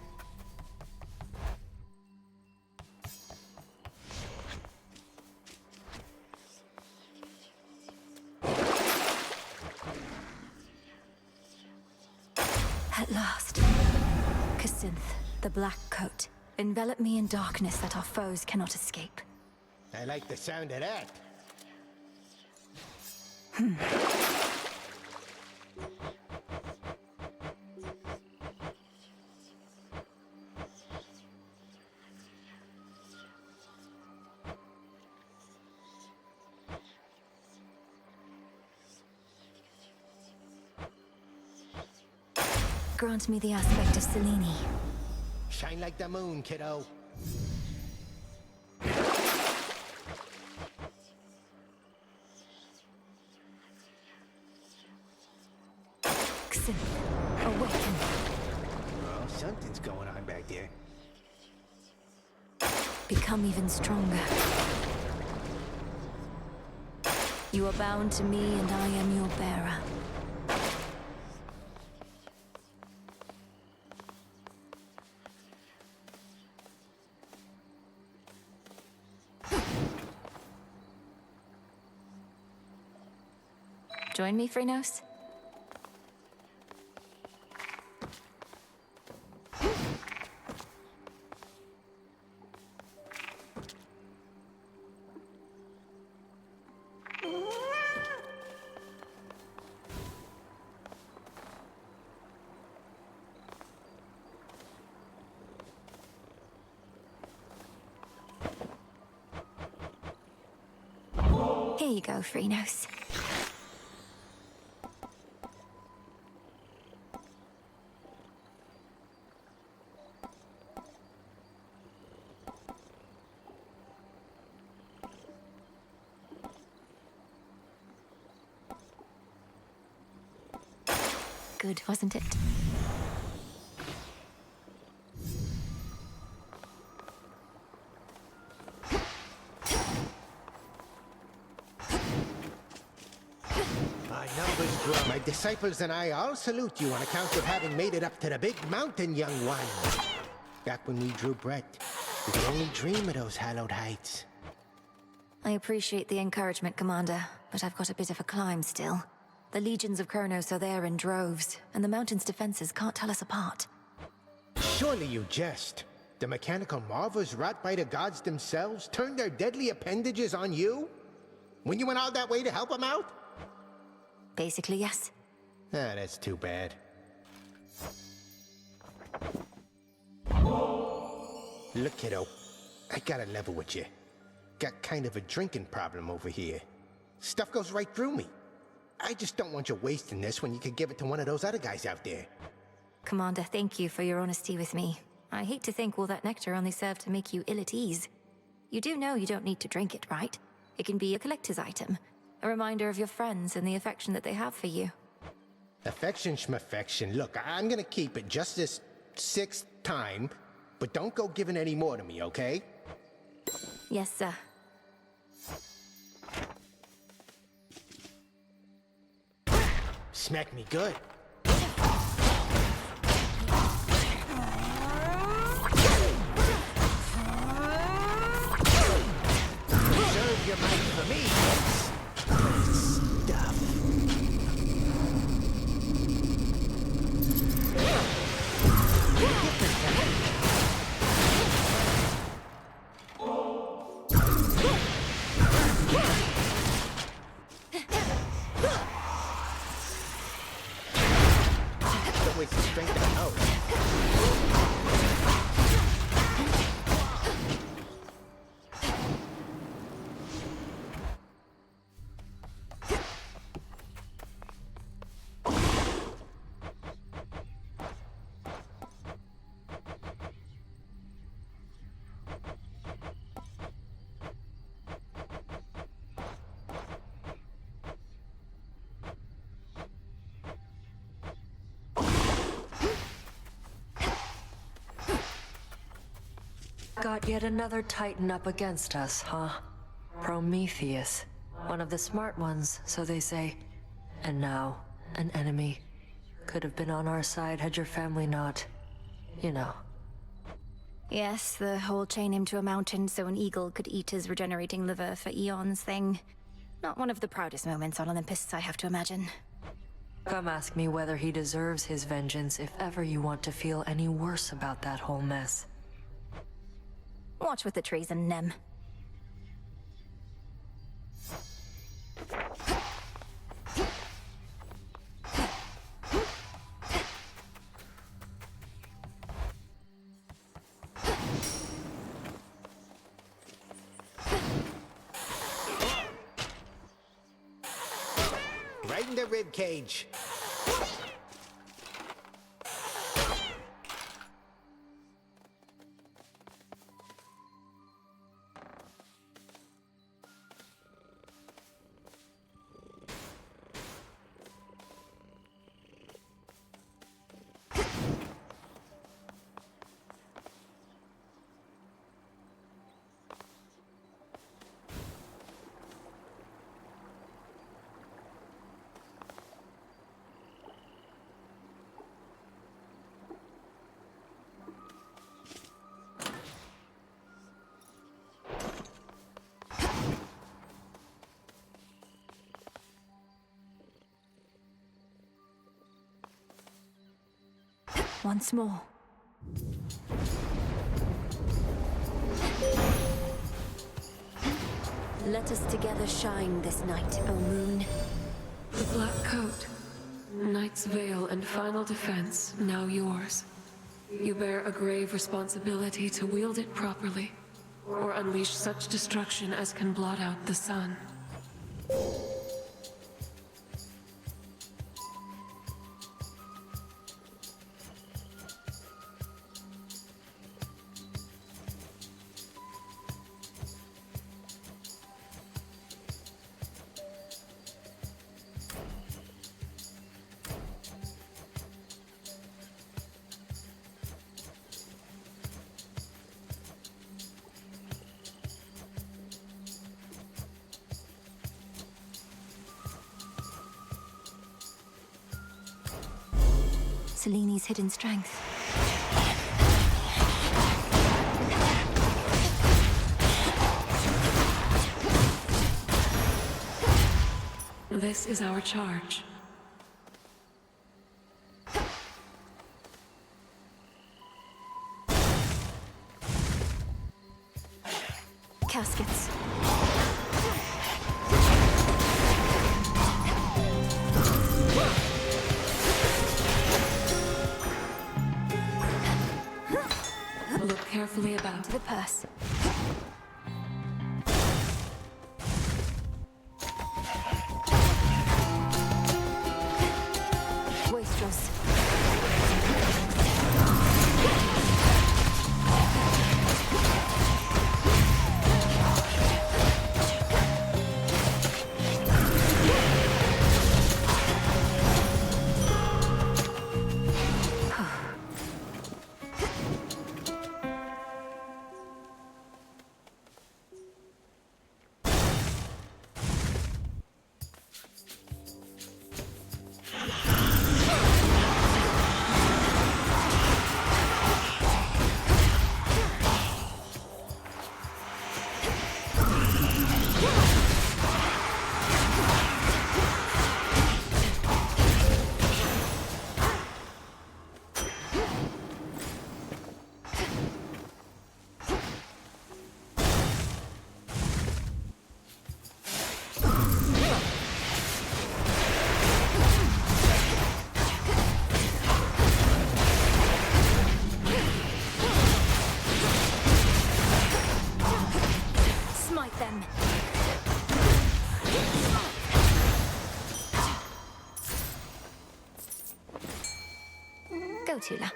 At last. Cassynth, the black coat. Envelop me in darkness that our foes cannot escape. I like the sound of that. Grant me the aspect of Selene. Shine like the moon, kiddo. Cassynth, awaken. Well, something's going on back there. Become even stronger. You are bound to me, and I am your bearer. Join me, Phrynos? Here you go, Phrynos. Good, wasn't it? Our numbers grow. My disciples and I all salute you on account of having made it up to the big mountain, young one. Back when we drew breath, we could only dream of those hallowed heights. I appreciate the encouragement, Commander, but I've got a bit of a climb still. The legions of Kronos are there in droves, and the mountain's defenses can't tell us apart. Surely you jest. The mechanical marvels wrought by the gods themselves turned their deadly appendages on you? When you went all that way to help them out? Basically, yes. Ah, that's too bad. Look, kiddo, I gotta level with you. Got kind of a drinking problem over here. Stuff goes right through me. I just don't want you wasting this when you could give it to one of those other guys out there. Commander, thank you for your honesty with me. I hate to think all that nectar only served to make you ill at ease. You do know you don't need to drink it, right? It can be a collector's item. A reminder of your friends and the affection that they have for you. Affection schmaffection. Look, I'm gonna keep it just this 6th time, but don't go giving any more to me, okay? Yes, sir. Smack me good. Reserve your might for me. Stuff. Don't waste the strength of the nose. got yet another Titan up against us, huh? Prometheus. One of the smart ones, so they say. And now, an enemy. Could have been on our side had your family not... you know. Yes, the whole chain him to a mountain so an eagle could eat his regenerating liver for eons thing. Not one of the proudest moments on Olympus, I have to imagine. Come ask me whether he deserves his vengeance if ever you want to feel any worse about that whole mess. Watch with the treason, Nem. Right in the rib cage. Once more. Let us together shine this night, O moon. The black coat, knight's veil and final defense, now yours. You bear a grave responsibility to wield it properly, or unleash such destruction as can blot out the sun. Seleni's hidden strength. This is our charge. Caskets. Look carefully about. To the purse. Wastrels. Go, Tula.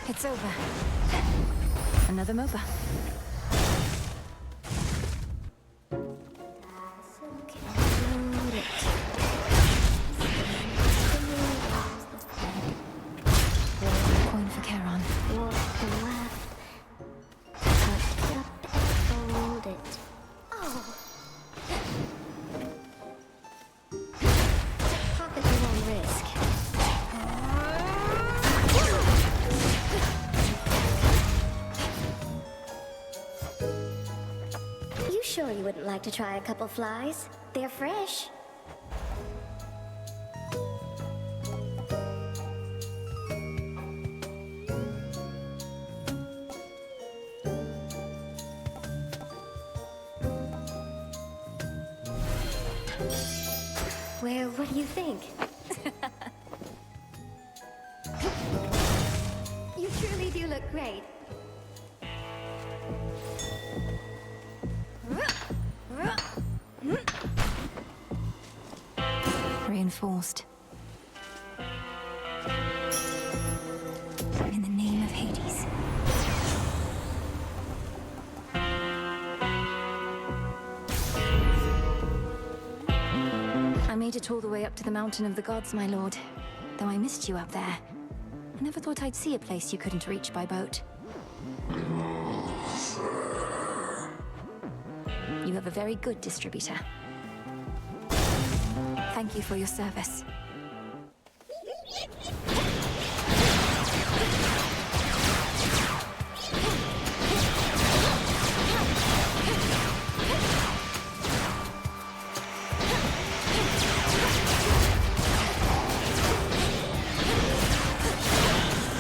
It's over. Another MOBA. Coin for Charon. wouldn't like to try a couple flies? They're fresh. Well, what do you think? You truly do look great. Reinforced. In the name of Hades. I made it all the way up to the Mountain of the Gods, my lord. Though I missed you up there. I never thought I'd see a place you couldn't reach by boat. You have a very good distributor. Thank you for your service.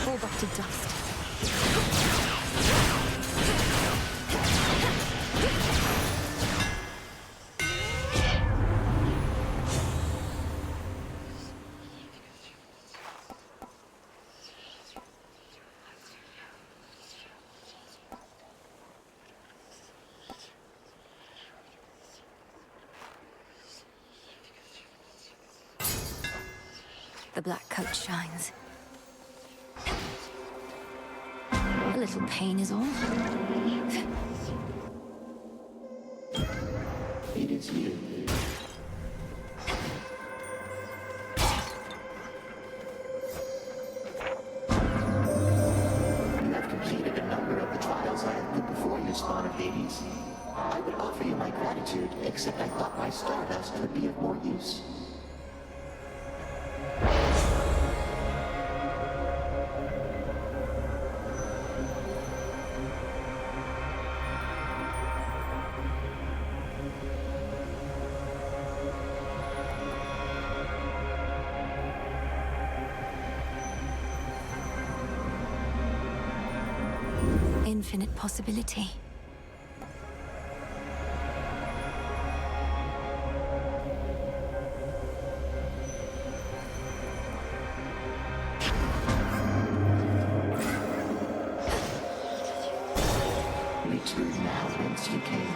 All back to dust. The black coat shines. A little pain is all. It is you. You have completed a number of the trials I have put before you, Spawn of Hades. I would offer you my gratitude, except I thought my stardust would be of more use. Infinite possibility. Return now whence you came.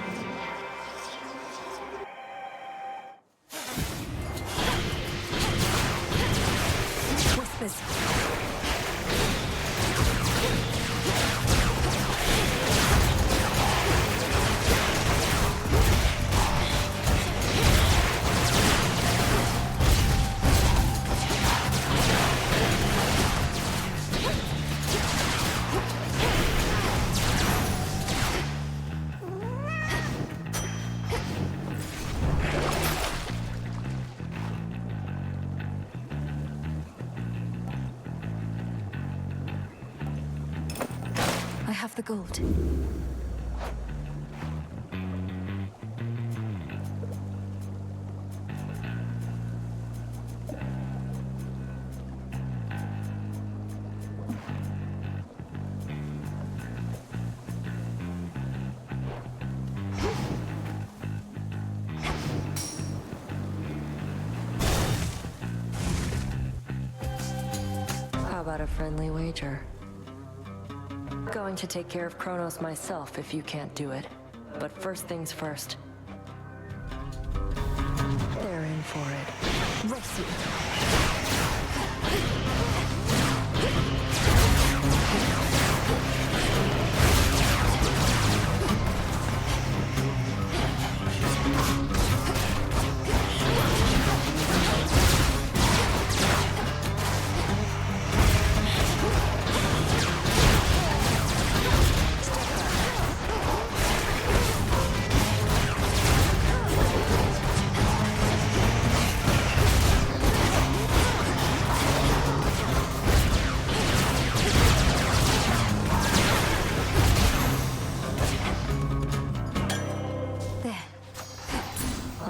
Whispers. I have the gold. How about a friendly wager? Going to take care of Kronos myself if you can't do it. But first things first. They're in for it. Racing.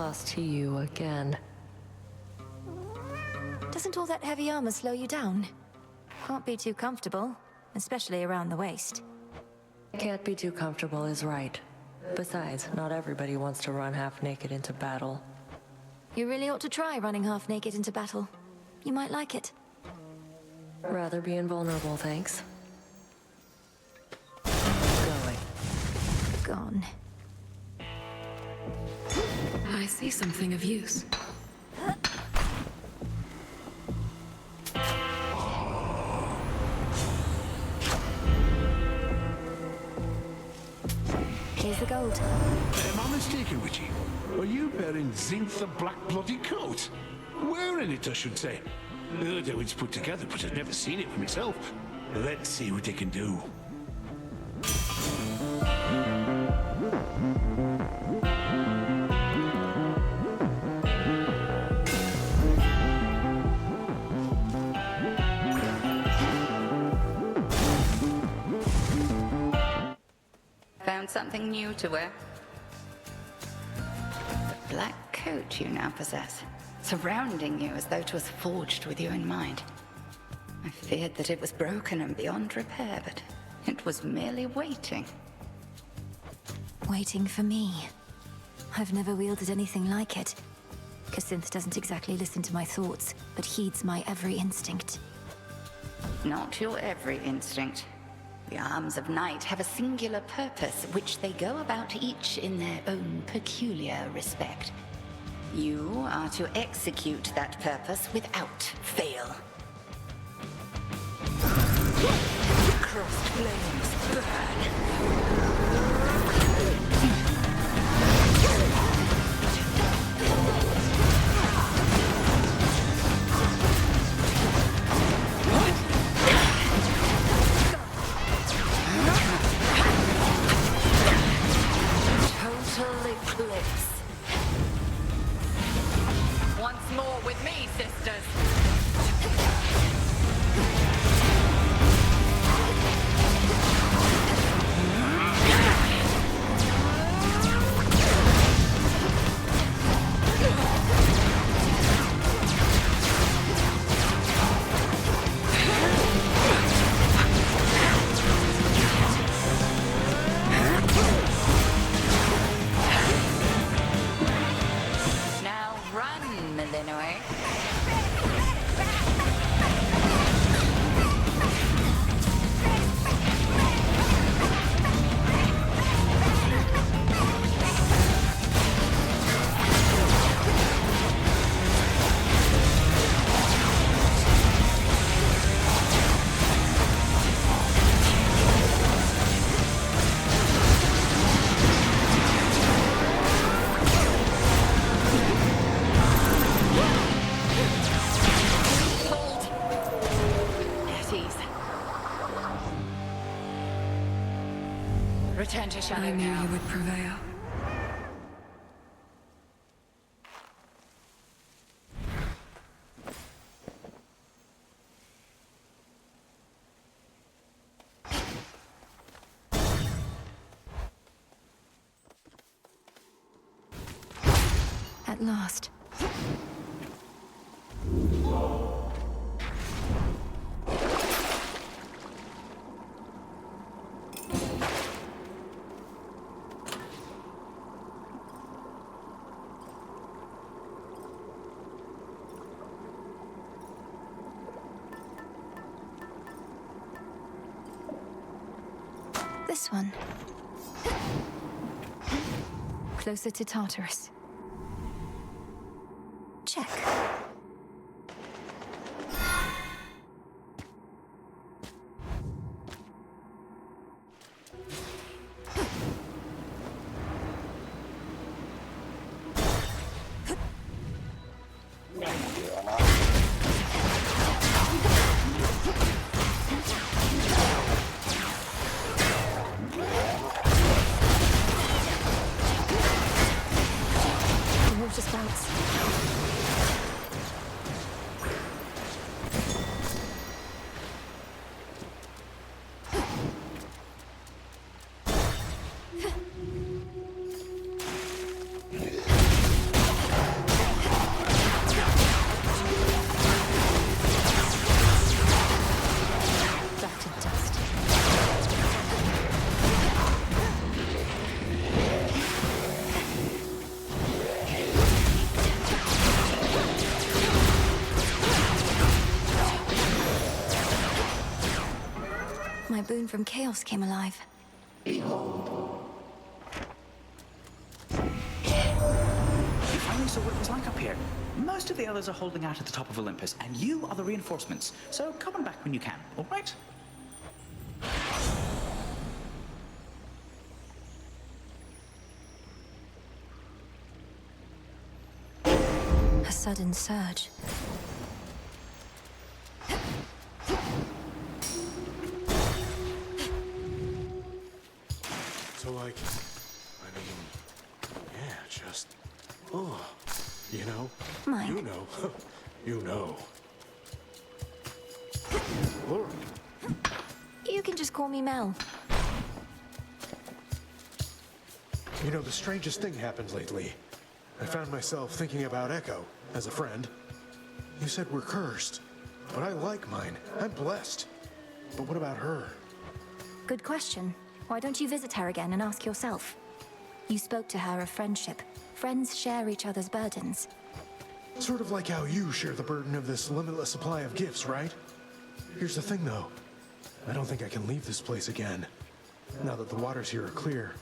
Tossed to you again. Doesn't all that heavy armor slow you down? Can't be too comfortable, especially around the waist. Can't be too comfortable is right. Besides, not everybody wants to run half naked into battle. You really ought to try running half naked into battle. You might like it. Rather be invulnerable, thanks. Going. Gone. I see something of use. Here's the gold. Am I mistaken, Witchy? Are you bearing Zinth the Black Bloody Coat? Wearing it, I should say. Heard how it's put together, but I've never seen it for myself. Let's see what they can do. Found something new to wear? The black coat you now possess, surrounding you as though it was forged with you in mind. I feared that it was broken and beyond repair, but it was merely waiting. Waiting for me. I've never wielded anything like it. Synth doesn't exactly listen to my thoughts, but heeds my every instinct. Not your every instinct. The arms of night have a singular purpose, which they go about each in their own peculiar respect. You are to execute that purpose without fail. Crossed flames burn. Total eclipse. Once more with me, sisters. Now run, Millenoi. At ease. Return to shadow I knew now. you would prevail. At last. This one. Closer to Tartarus. Check. The water spouts. boon from chaos came alive. Behold. You finally saw what it was like up here. Most of the others are holding out at the top of Olympus, and you are the reinforcements. So come on back when you can, all right? A sudden surge. So, like, I mean, yeah, just, you know? Mike. You know. You know. Look. You can just call me Mel. You know, the strangest thing happened lately. I found myself thinking about Echo as a friend. You said we're cursed, but I like mine. I'm blessed. But what about her? Good question. Why don't you visit her again and ask yourself? You spoke to her of friendship. Friends share each other's burdens. Sort of like how you share the burden of this limitless supply of gifts, right? Here's the thing, though. I don't think I can leave this place again, now that the waters here are clear.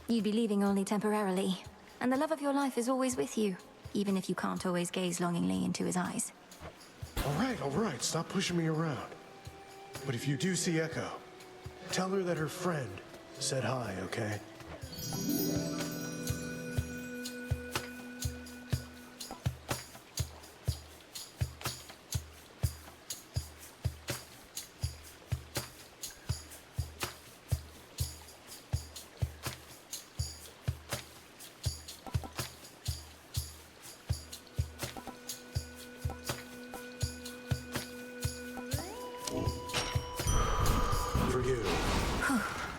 You'd be leaving only temporarily, and the love of your life is always with you, even if you can't always gaze longingly into his eyes. All right, stop pushing me around. But if you do see Echo, tell her that her friend said hi, okay? For you.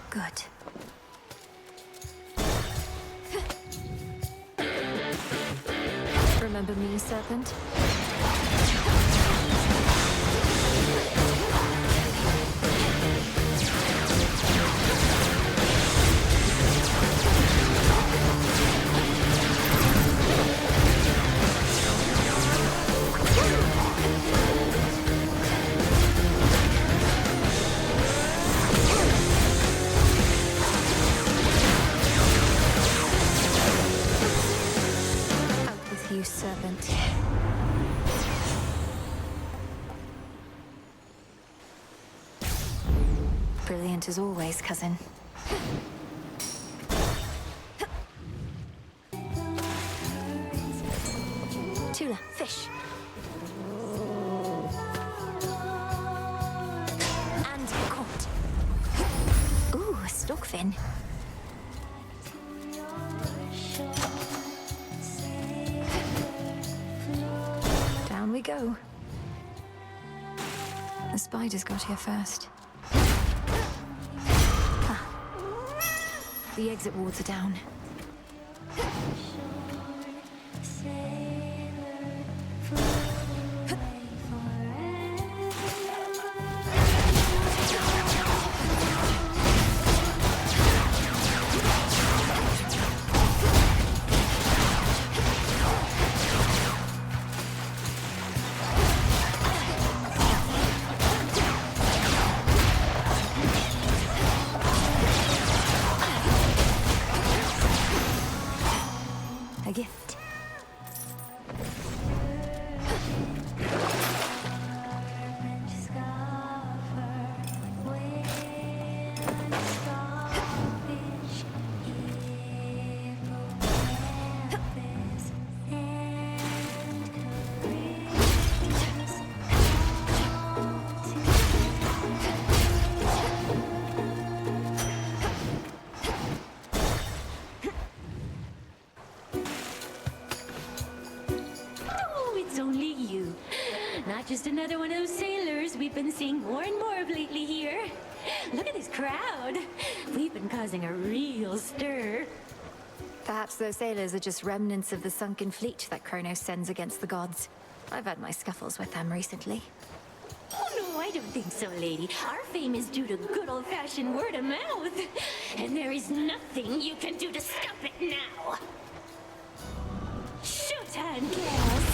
Good. Remember me, Serpent? You serpent. Brilliant as always, cousin. Tula, fish. And caught. Ooh, a stockfin. Down we go. The spiders got here first. Ah. The exit wards are down. A gift. Not just another one of those sailors we've been seeing more and more of lately here. Look at this crowd. We've been causing a real stir. Perhaps those sailors are just remnants of the sunken fleet that Kronos sends against the gods. I've had my scuffles with them recently. Oh no, I don't think so, lady. Our fame is due to good old-fashioned word of mouth. And there is nothing you can do to stop it now. Showtime, Chaos!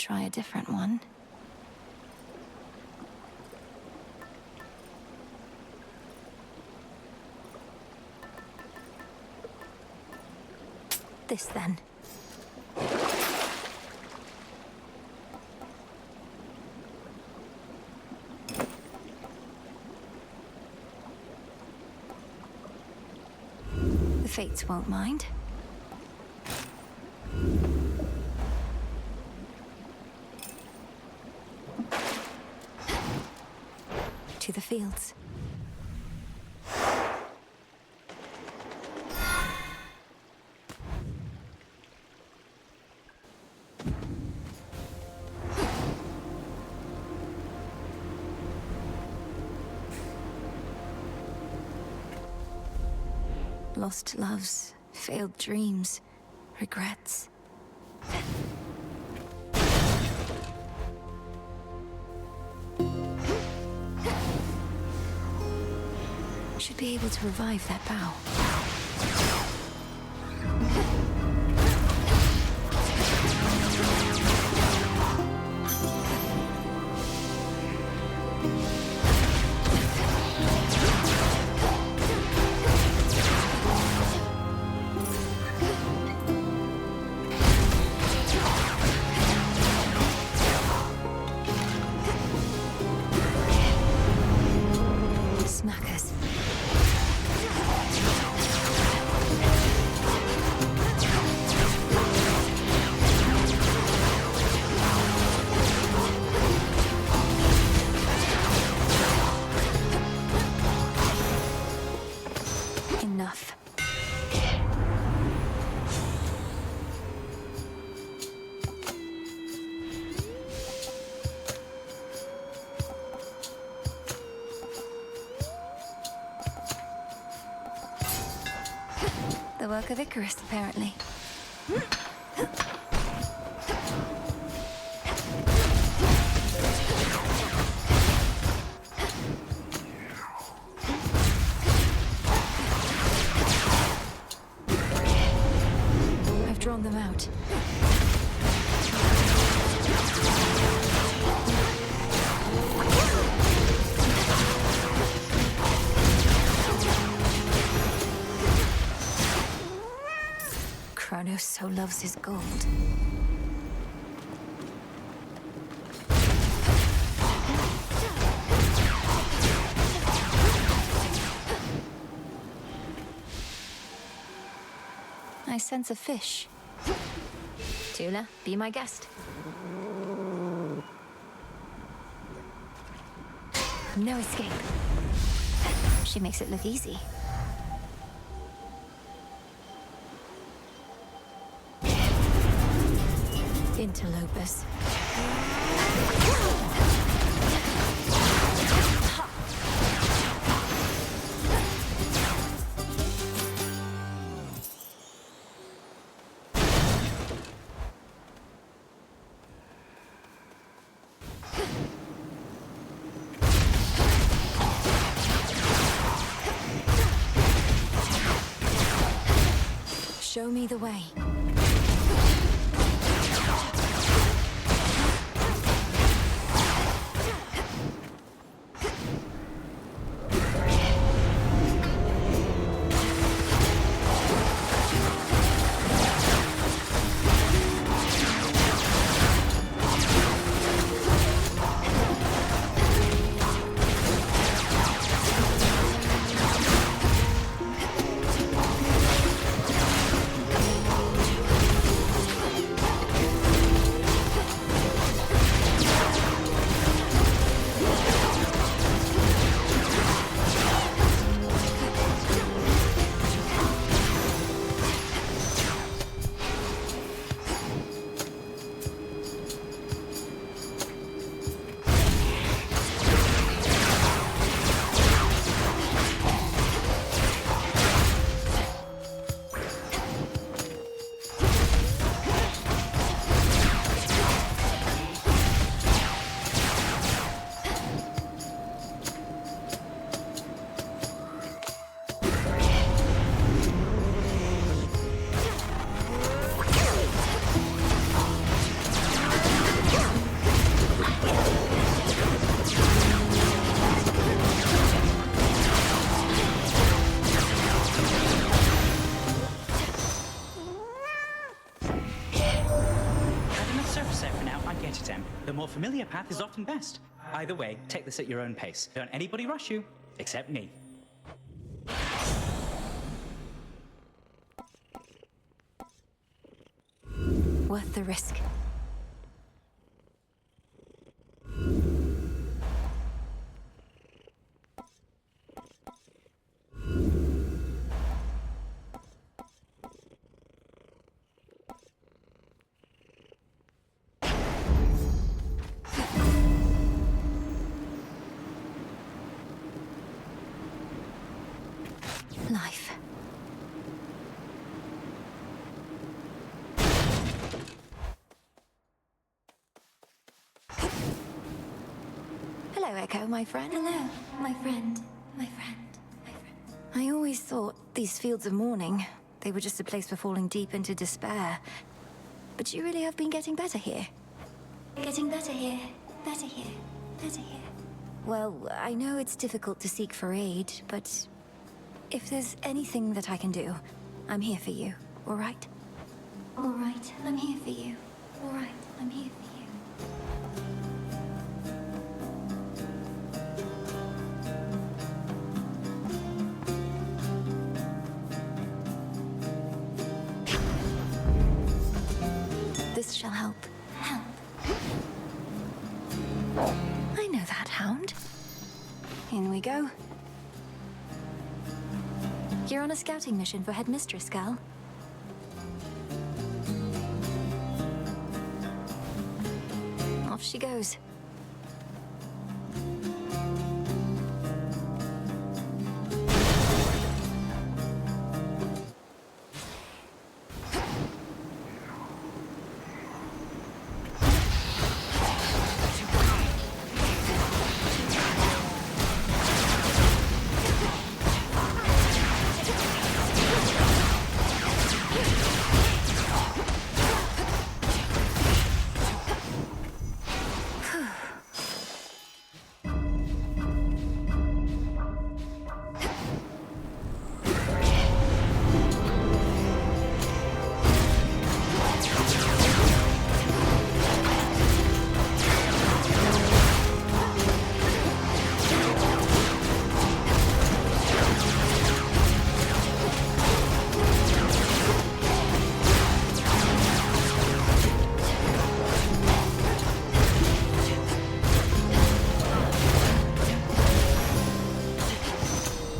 try a different one. This then. The Fates won't mind. To the fields. Lost loves, failed dreams, regrets. Should be able to revive that bow. Smackers. Enough. The work of Icarus, apparently. I've drawn them out. Kronos so loves his gold. I sense a fish. Tula, be my guest. No escape. She makes it look easy. Interlopers. Show me the way. more familiar path is often best. Either way, take this at your own pace. Don't anybody rush you, except me. Worth the risk. Life. Hello, Echo, my friend. Hello, my friend. My friend. My friend. I always thought these fields of mourning, they were just a place for falling deep into despair. But you really have been getting better here. Getting better here. Better here. Better here. Well, I know it's difficult to seek for aid, but if there's anything that I can do, I'm here for you, all right? All right, I'm here for you. All right, I'm here for you. This shall help. Help. I know that hound. In we go. You're on a scouting mission for Headmistress, gal. Off she goes.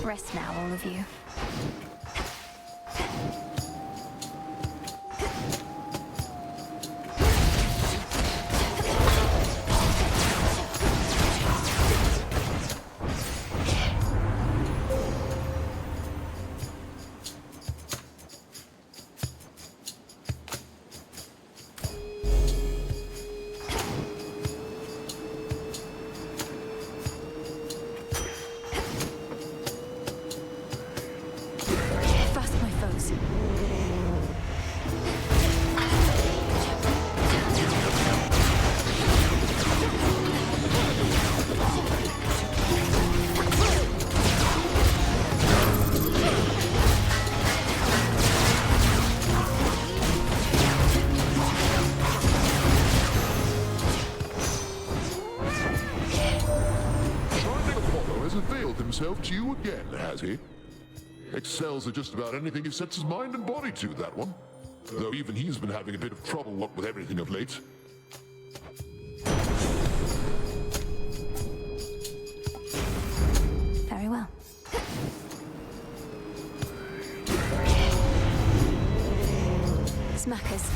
Rest now, all of you. Himself to you again, has he? Excels at just about anything he sets his mind and body to, that one. Though even he's been having a bit of trouble, what with everything of late. Very well. Smackers.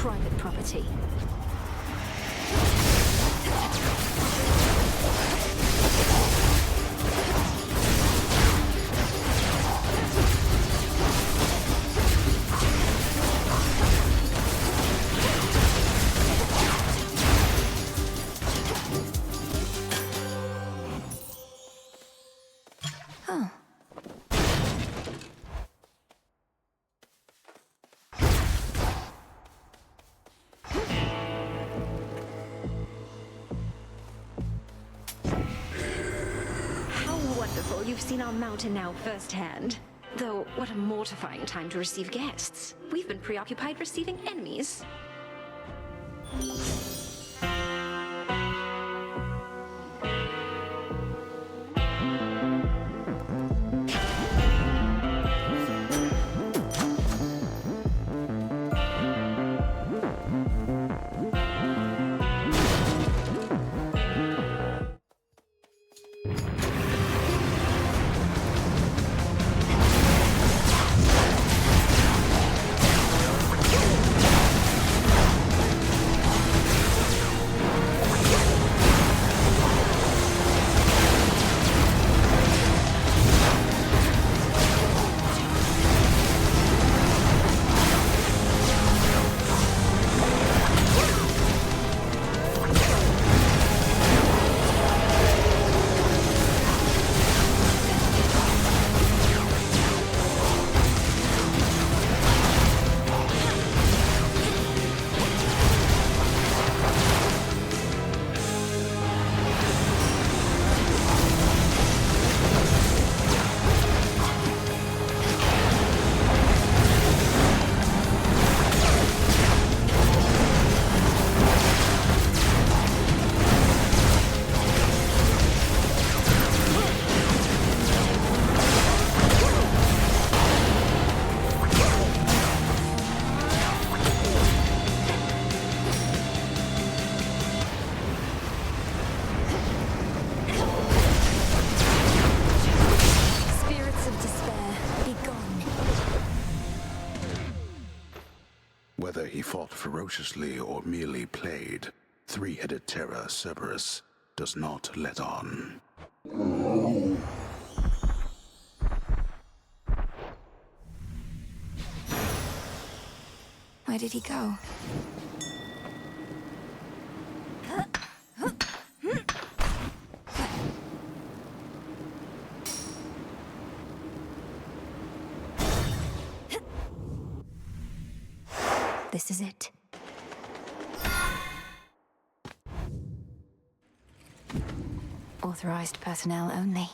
Private property. you've seen our mountain now firsthand. Though, what a mortifying time to receive guests. We've been preoccupied receiving enemies. Whether he fought ferociously or merely played, three-headed terror Cerberus does not let on. Where did he go? This is it. Authorized personnel only.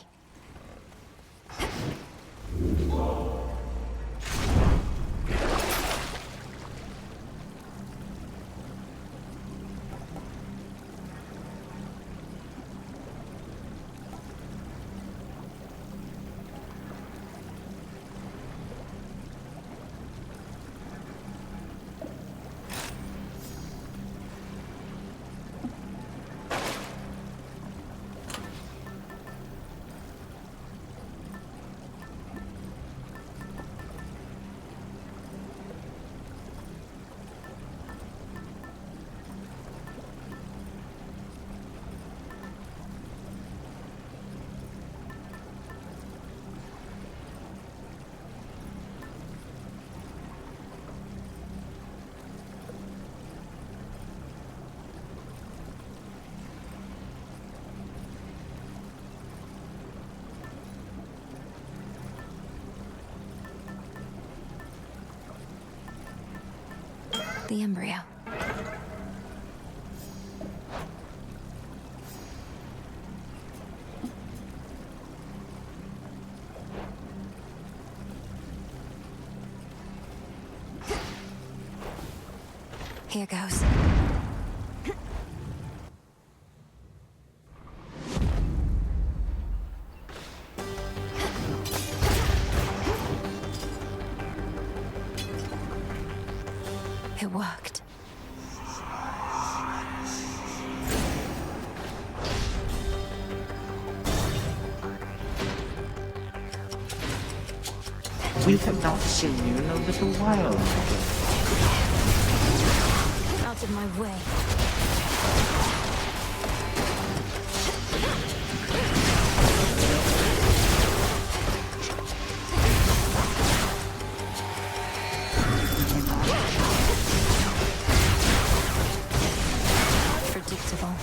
The embryo. Here goes. It worked. We have not seen you in a little while. Out of my way. Predictable.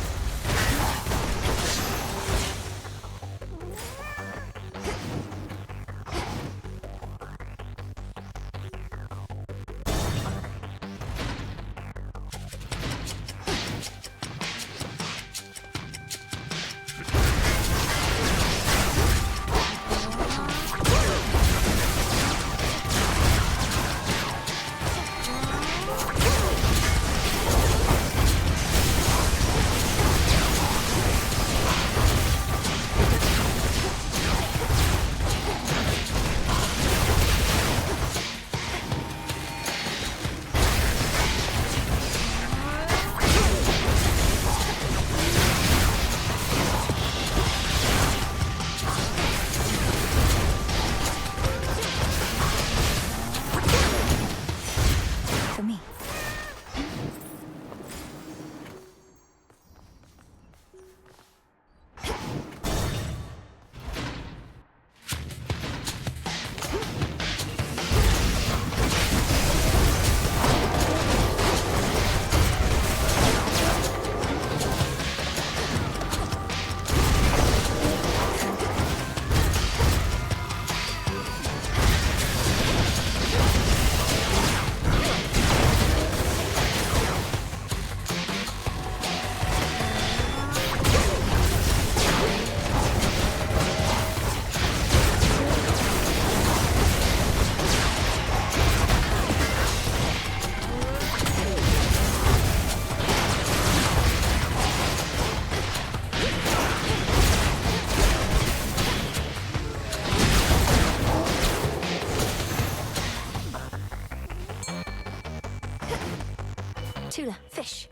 Tula, fish.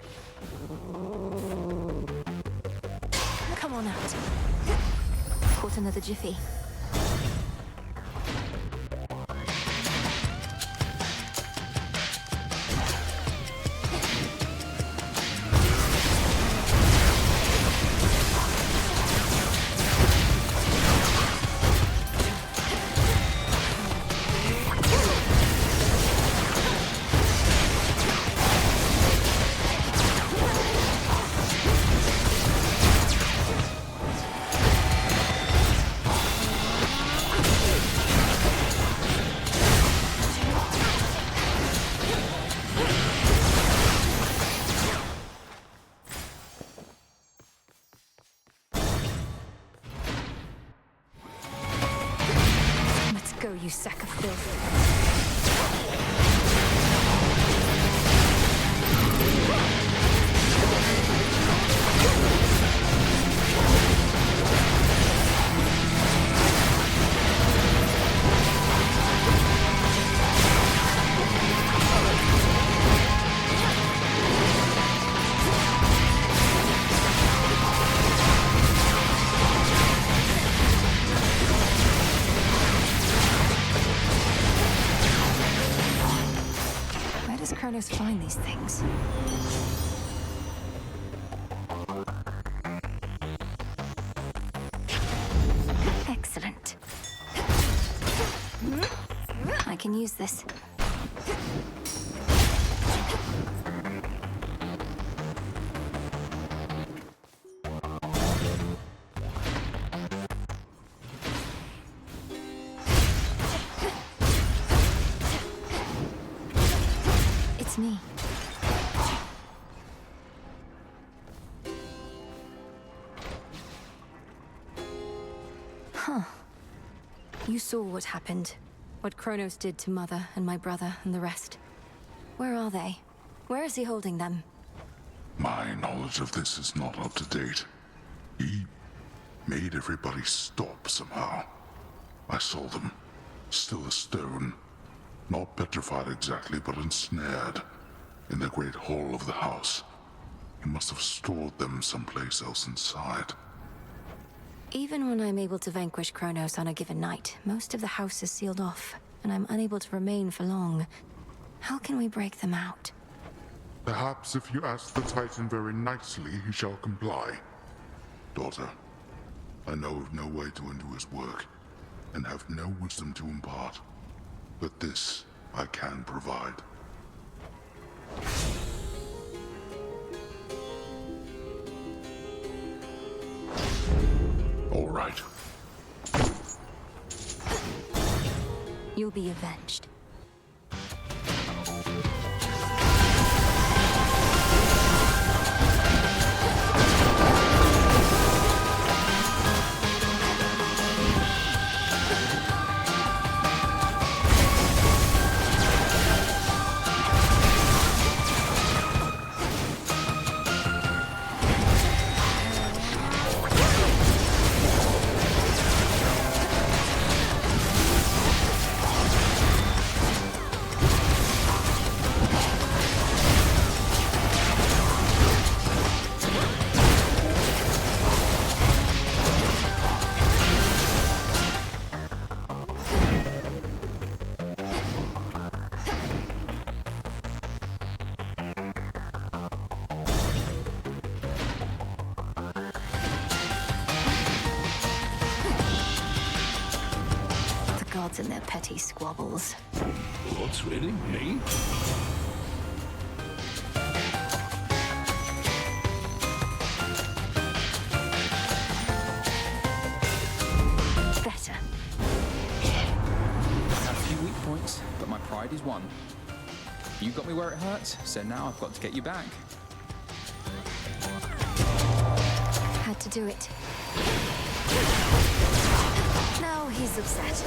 Come on out. Caught another jiffy. You sack of filth. Kronos find these things? Excellent. I can use this. It's me. Huh. You saw what happened. What Kronos did to Mother and my brother and the rest. Where are they? Where is he holding them? My knowledge of this is not up to date. He made everybody stop somehow. I saw them, still as stone. Not petrified exactly, but ensnared in the great hall of the house. He must have stored them someplace else inside. Even when I'm able to vanquish Kronos on a given night, most of the house is sealed off, and I'm unable to remain for long. How can we break them out? Perhaps if you ask the Titan very nicely, he shall comply. Daughter, I know of no way to undo his work, and have no wisdom to impart. But this I can provide. All right. You'll be avenged. And their petty squabbles. What's really me? Better. I have a few weak points, but my pride is one. You got me where it hurts, so now I've got to get you back. Had to do it. Now he's upset.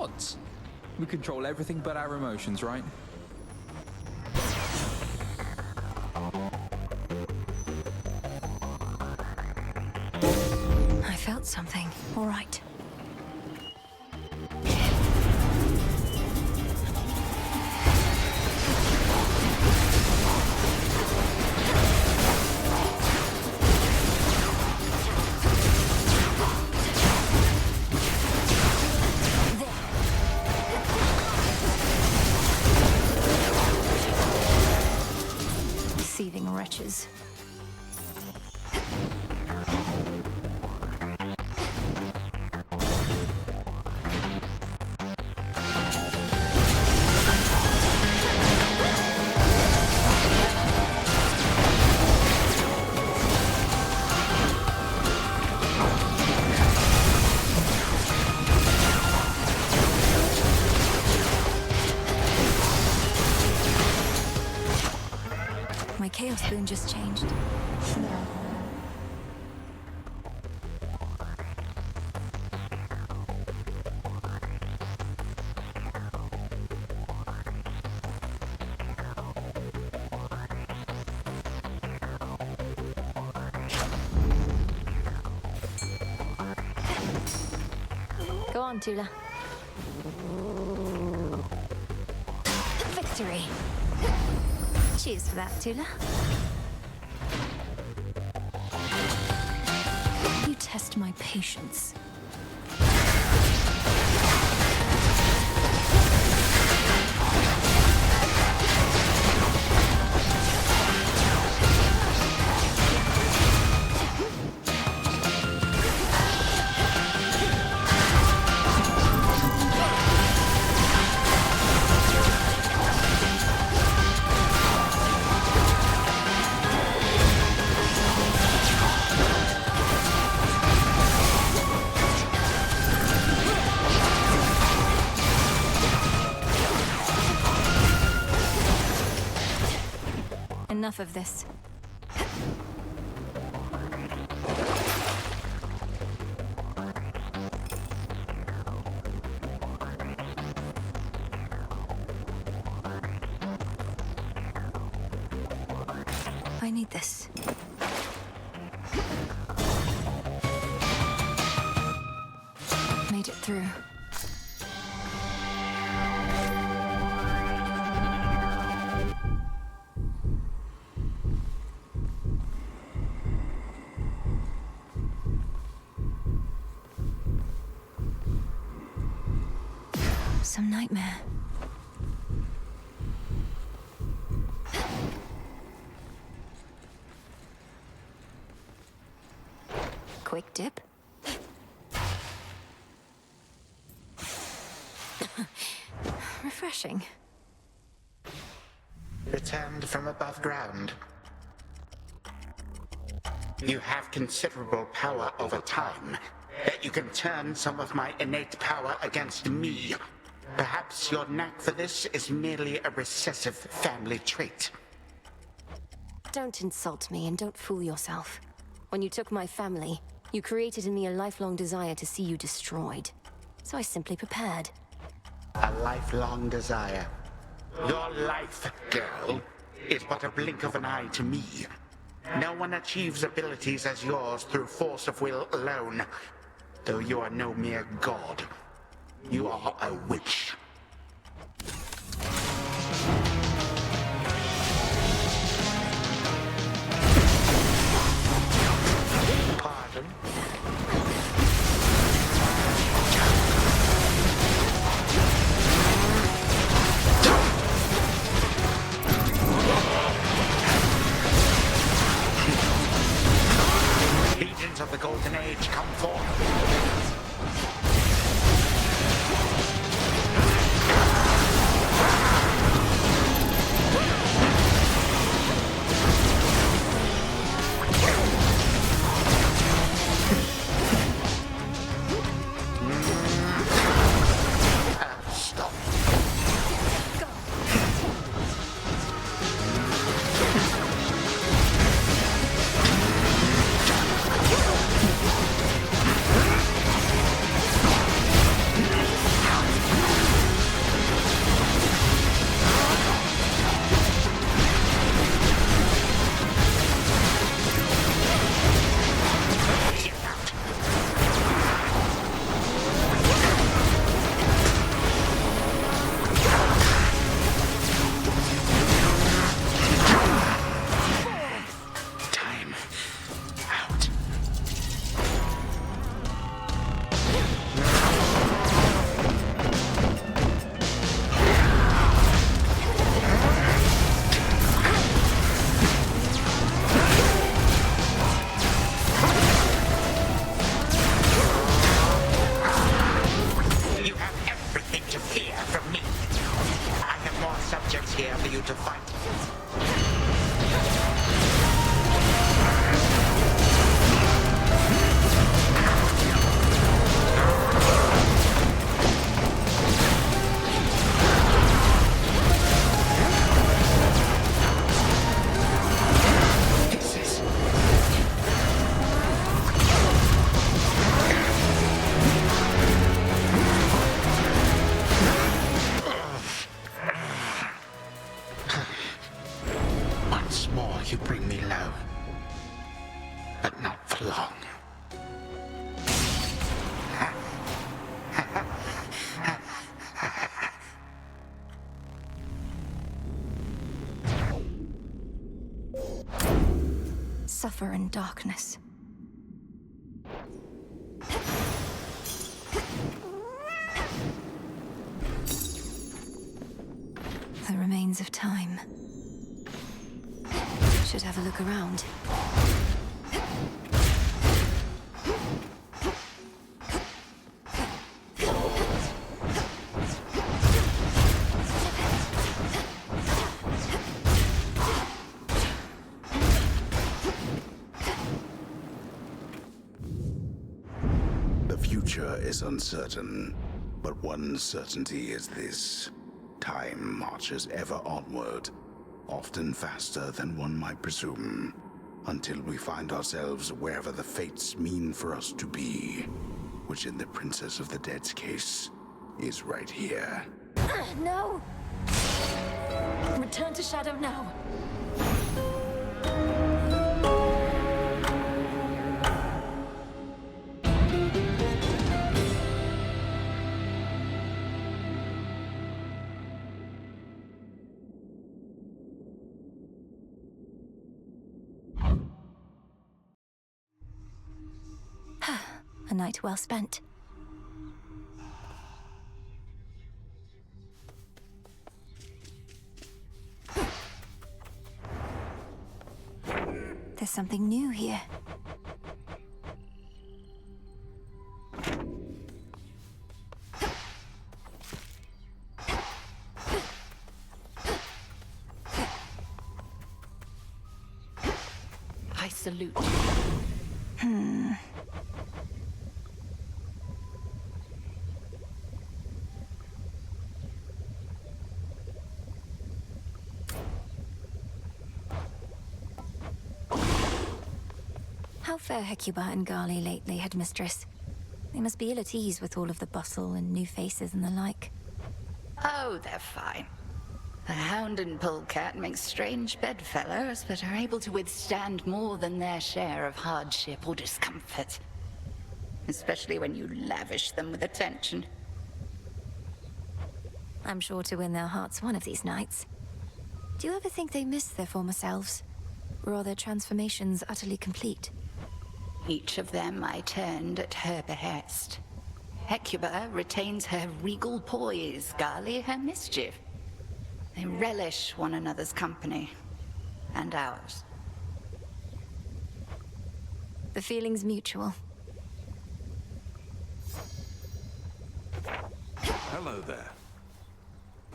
gods. We control everything but our emotions, right? I felt something. All right. Seething wretches. My chaos boon just changed. Go on, Tula. Victory! Cheers for that, Tula. You test my patience. Enough of this. I need this. Made it through. Some nightmare. Quick dip. Refreshing. Returned from above ground. You have considerable power over time. That you can turn some of my innate power against me. Perhaps your knack for this is merely a recessive family trait. Don't insult me and don't fool yourself. When you took my family, you created in me a lifelong desire to see you destroyed. So I simply prepared. A lifelong desire. Your life, girl, is but a blink of an eye to me. No one achieves abilities as yours through force of will alone. Though you are no mere god. You are a witch. Pardon? Legions of the Golden Age come forth. subjects here for you to fight. Once more you bring me low, but not for long. Suffer in darkness. The remains of time. Should have a look around. The future is uncertain, but one certainty is this. Time marches ever onward, often faster than one might presume, until we find ourselves wherever the fates mean for us to be, which in the Princess of the Dead's case is right here. No! Return to Shadow now. A night well spent. There's something new here. I salute. How fare Hecuba and Gali lately, Headmistress? They must be ill at ease with all of the bustle and new faces and the like. Oh, they're fine. The hound and polecat make strange bedfellows, but are able to withstand more than their share of hardship or discomfort. Especially when you lavish them with attention. I'm sure to win their hearts one of these nights. Do you ever think they miss their former selves? Or are their transformations utterly complete? Each of them I turned at her behest. Hecuba retains her regal poise, Gali her mischief. They relish one another's company, and ours. The feeling's mutual. Hello there.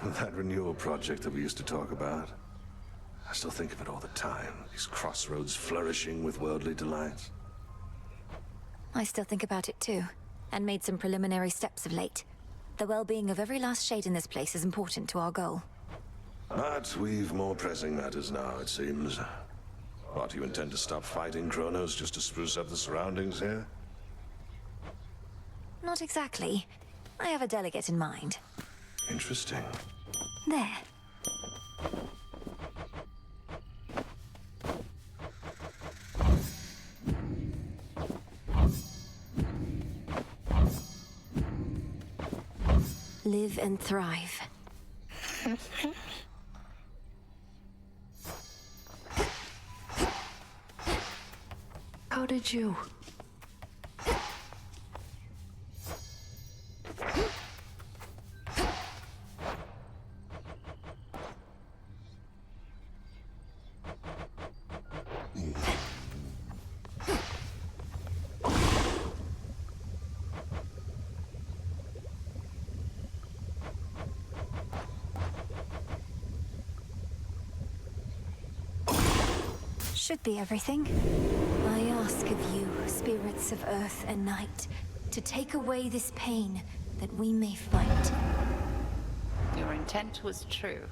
That renewal project that we used to talk about. I still think of it all the time. These crossroads flourishing with worldly delights. I still think about it too, and made some preliminary steps of late. The well-being of every last shade in this place is important to our goal. But we've more pressing matters now, it seems. What, you intend to stop fighting Kronos just to spruce up the surroundings here? Not exactly. I have a delegate in mind. Interesting. There. Live and thrive. How did you? should be everything. I ask of you, spirits of earth and night, to take away this pain that we may fight. Your intent was true.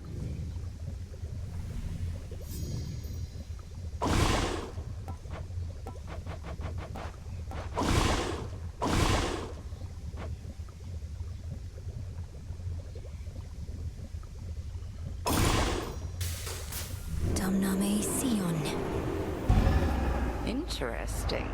Domname Sion. Interesting.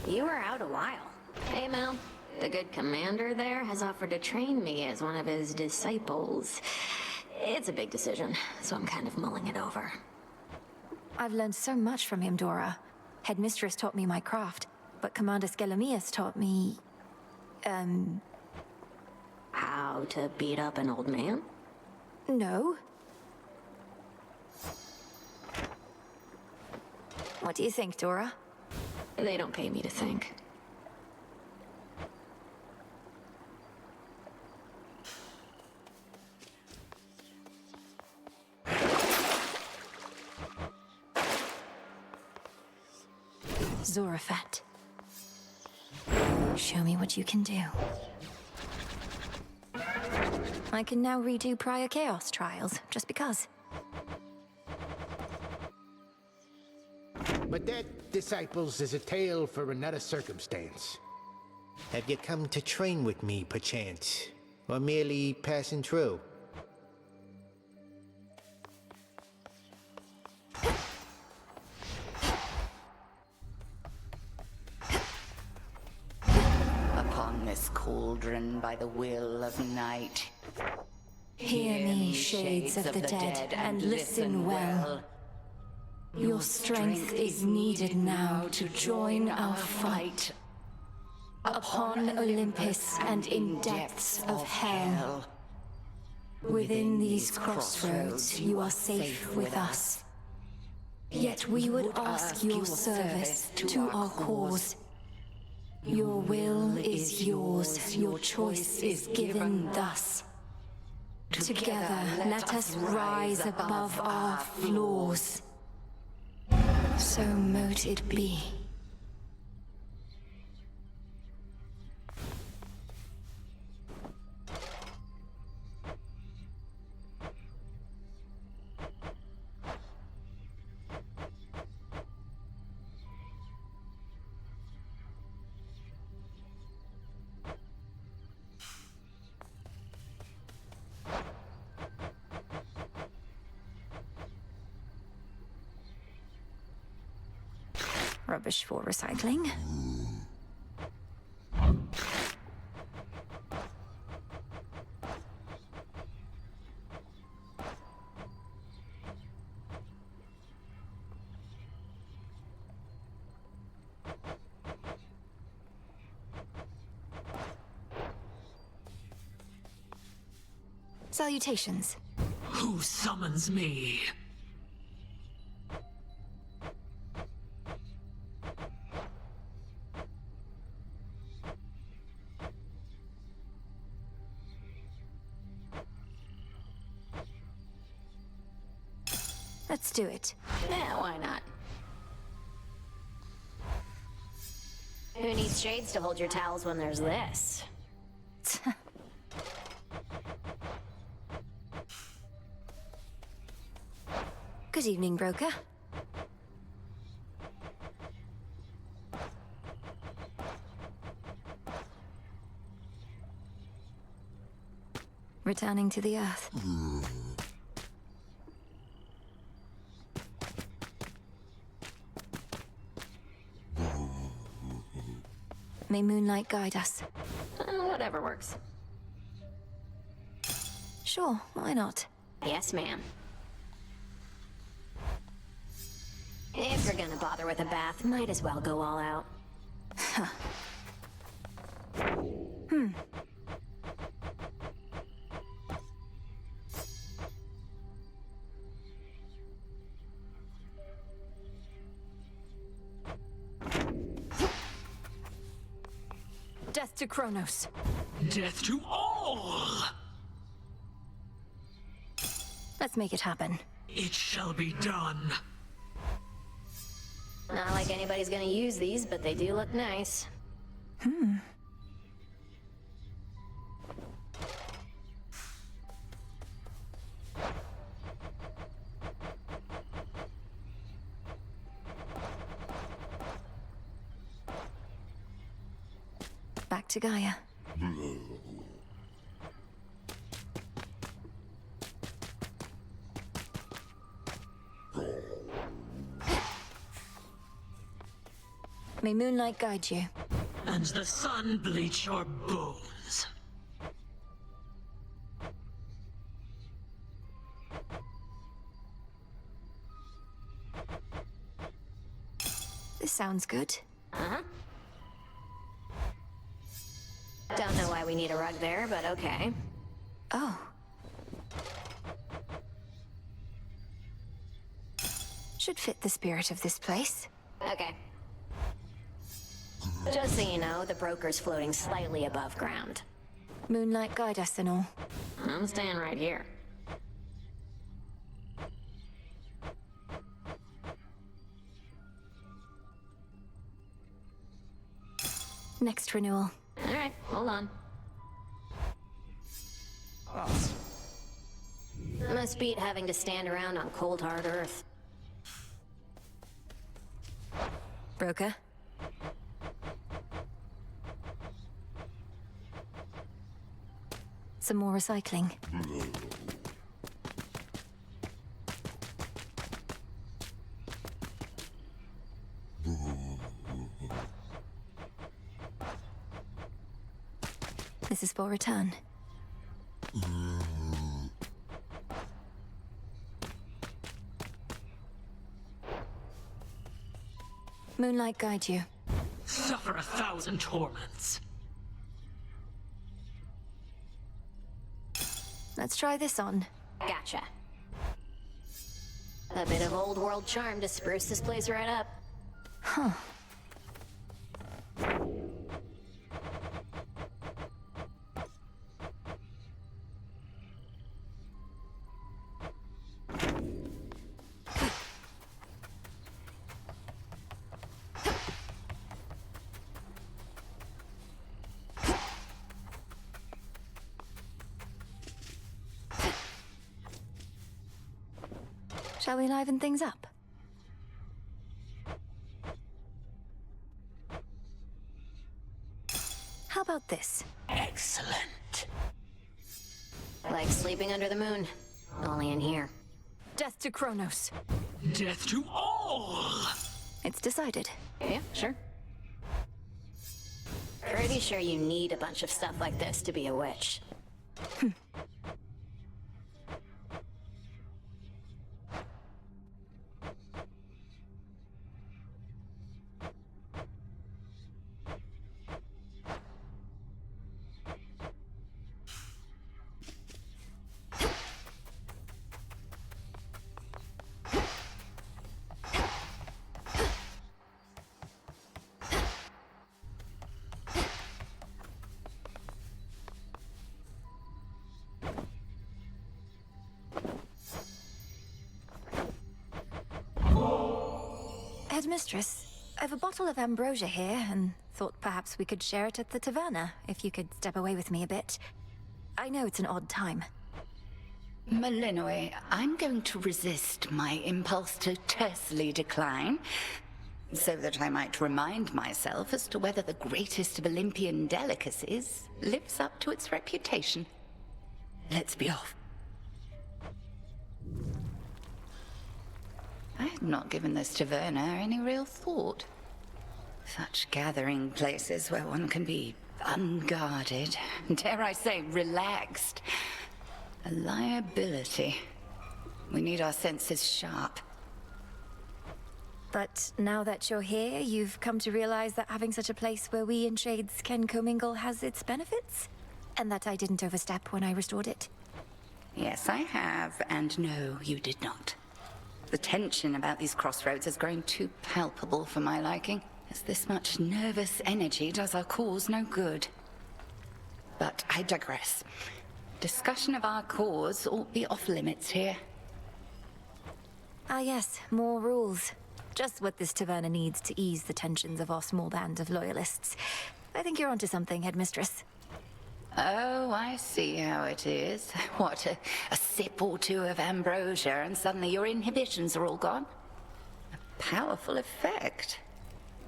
You were out a while. Hey, Mel. The good commander there has offered to train me as one of his disciples. It's a big decision, so I'm kind of mulling it over. I've learned so much from him, Dora. Headmistress taught me my craft, but Commander Skelemius taught me... How to beat up an old man? No. What do you think, Dora? They don't pay me to think. Zorafat. Show me what you can do. I can now redo prior Chaos trials, just because. But that, disciples, is a tale for another circumstance. Have you come to train with me, perchance? Or merely passing through? Upon this cauldron by the will of night. Hear me, shades of the dead, and listen well. Your strength is needed now to join our fight. Upon Olympus and in depths of hell. Within these crossroads you are safe with us. Yet we would ask your service to our cause. Your will is yours, your choice is given thus. Together let us rise above our flaws. So mote it be. Rubbish for recycling. Salutations. Who summons me? Let's do it. Yeah, why not? Who needs shades to hold your towels when there's this? Good evening, broker. Returning to the Earth. May moonlight guide us. Whatever works. Sure, why not? Yes, ma'am. If you're gonna bother with a bath, might as well go all out. Death to Kronos. Death to all! Let's make it happen. It shall be done. Not like anybody's gonna use these, but they do look nice. Back to Gaia. May moonlight guide you. And the sun bleach your bones. This sounds good. Uh-huh. Don't know why we need a rug there, but okay. Oh. Should fit the spirit of this place. Okay. Just so you know, the broker's floating slightly above ground. Moonlight guide us and all. I'm staying right here. Next renewal. Alright, hold on. Must beat having to stand around on cold, hard Earth. Broker? Some more recycling. This is for return. Moonlight guide you. Suffer 1,000 torments. Let's try this on. Gotcha. A bit of old world charm to spruce this place right up. Huh. Shall we liven things up? How about this? Excellent. Like sleeping under the moon. Only in here. Death to Kronos. Death to all! It's decided. Yeah, sure. Pretty sure you need a bunch of stuff like this to be a witch. Headmistress, I've a bottle of ambrosia here, and thought perhaps we could share it at the taverna, if you could step away with me a bit. I know it's an odd time. Malinois, I'm going to resist my impulse to tersely decline, so that I might remind myself as to whether the greatest of Olympian delicacies lives up to its reputation. Let's be off. I had not given this taverna any real thought. Such gathering places where one can be unguarded, dare I say, relaxed. A liability. We need our senses sharp. But now that you're here, you've come to realize that having such a place where we and Shades can commingle has its benefits? And that I didn't overstep when I restored it? Yes, I have, and no, you did not. The tension about these crossroads has grown too palpable for my liking, as this much nervous energy does our cause no good. But I digress. Discussion of our cause ought be off limits here. Ah yes, more rules. Just what this taverna needs to ease the tensions of our small band of loyalists. I think you're onto something, Headmistress. Oh, I see how it is. What, a sip or two of ambrosia and suddenly your inhibitions are all gone? A powerful effect.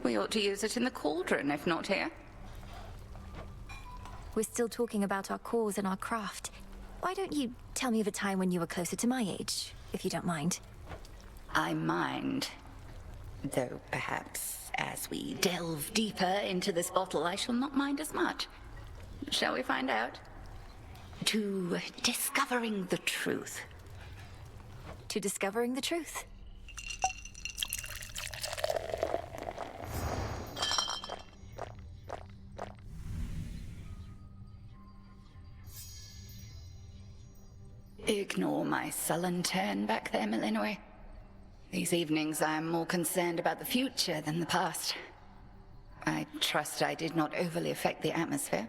We ought to use it in the cauldron, if not here. We're still talking about our cause and our craft. Why don't you tell me of a time when you were closer to my age, if you don't mind? I mind. Though perhaps as we delve deeper into this bottle, I shall not mind as much. Shall we find out? To discovering the truth. To discovering the truth. Ignore my sullen turn back there, Millenoi. These evenings I am more concerned about the future than the past. I trust I did not overly affect the atmosphere.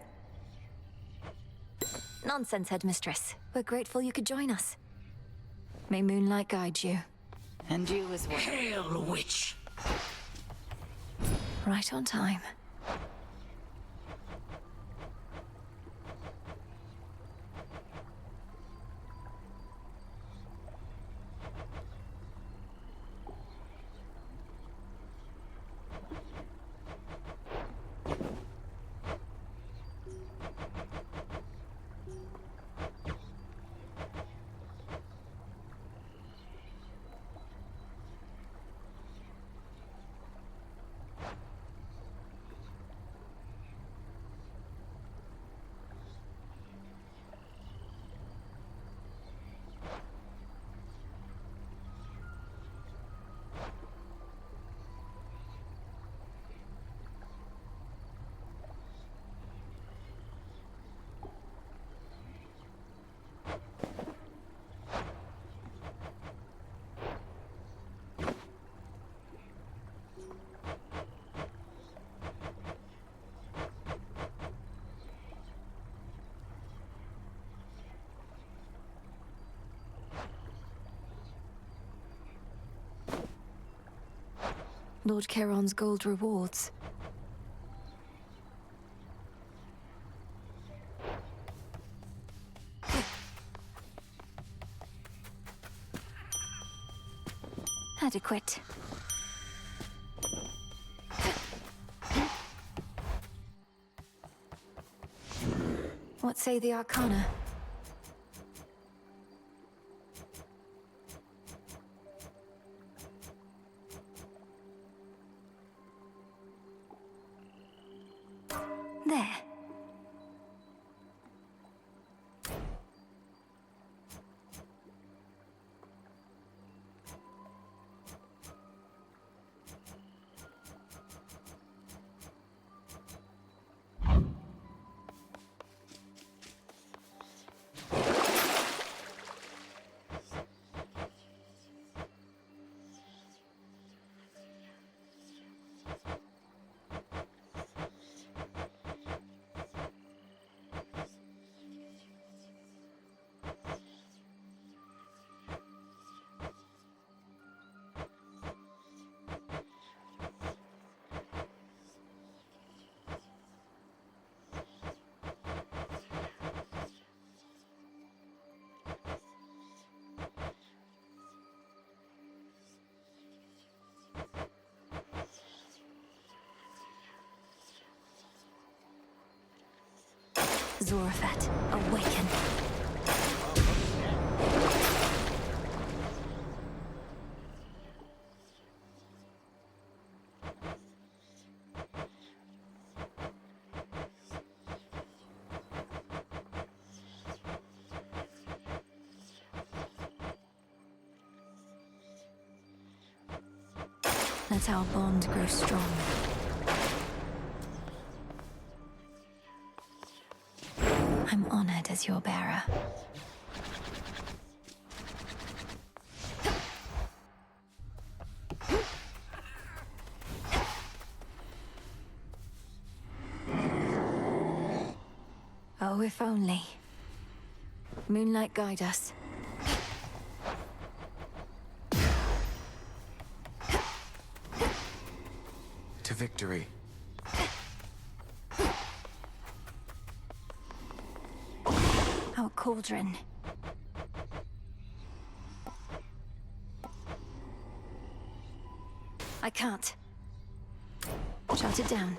Nonsense, Headmistress. We're grateful you could join us. May moonlight guide you. And you as well. Hail, witch! Right on time. Lord Charon's gold rewards. Adequate. What say the Arcana? There. Zorafet, awaken. Let our bond grow strong. I'm honored as your bearer. Oh, if only. Moonlight guide us. To victory. Our cauldron. I can't. Shut it down.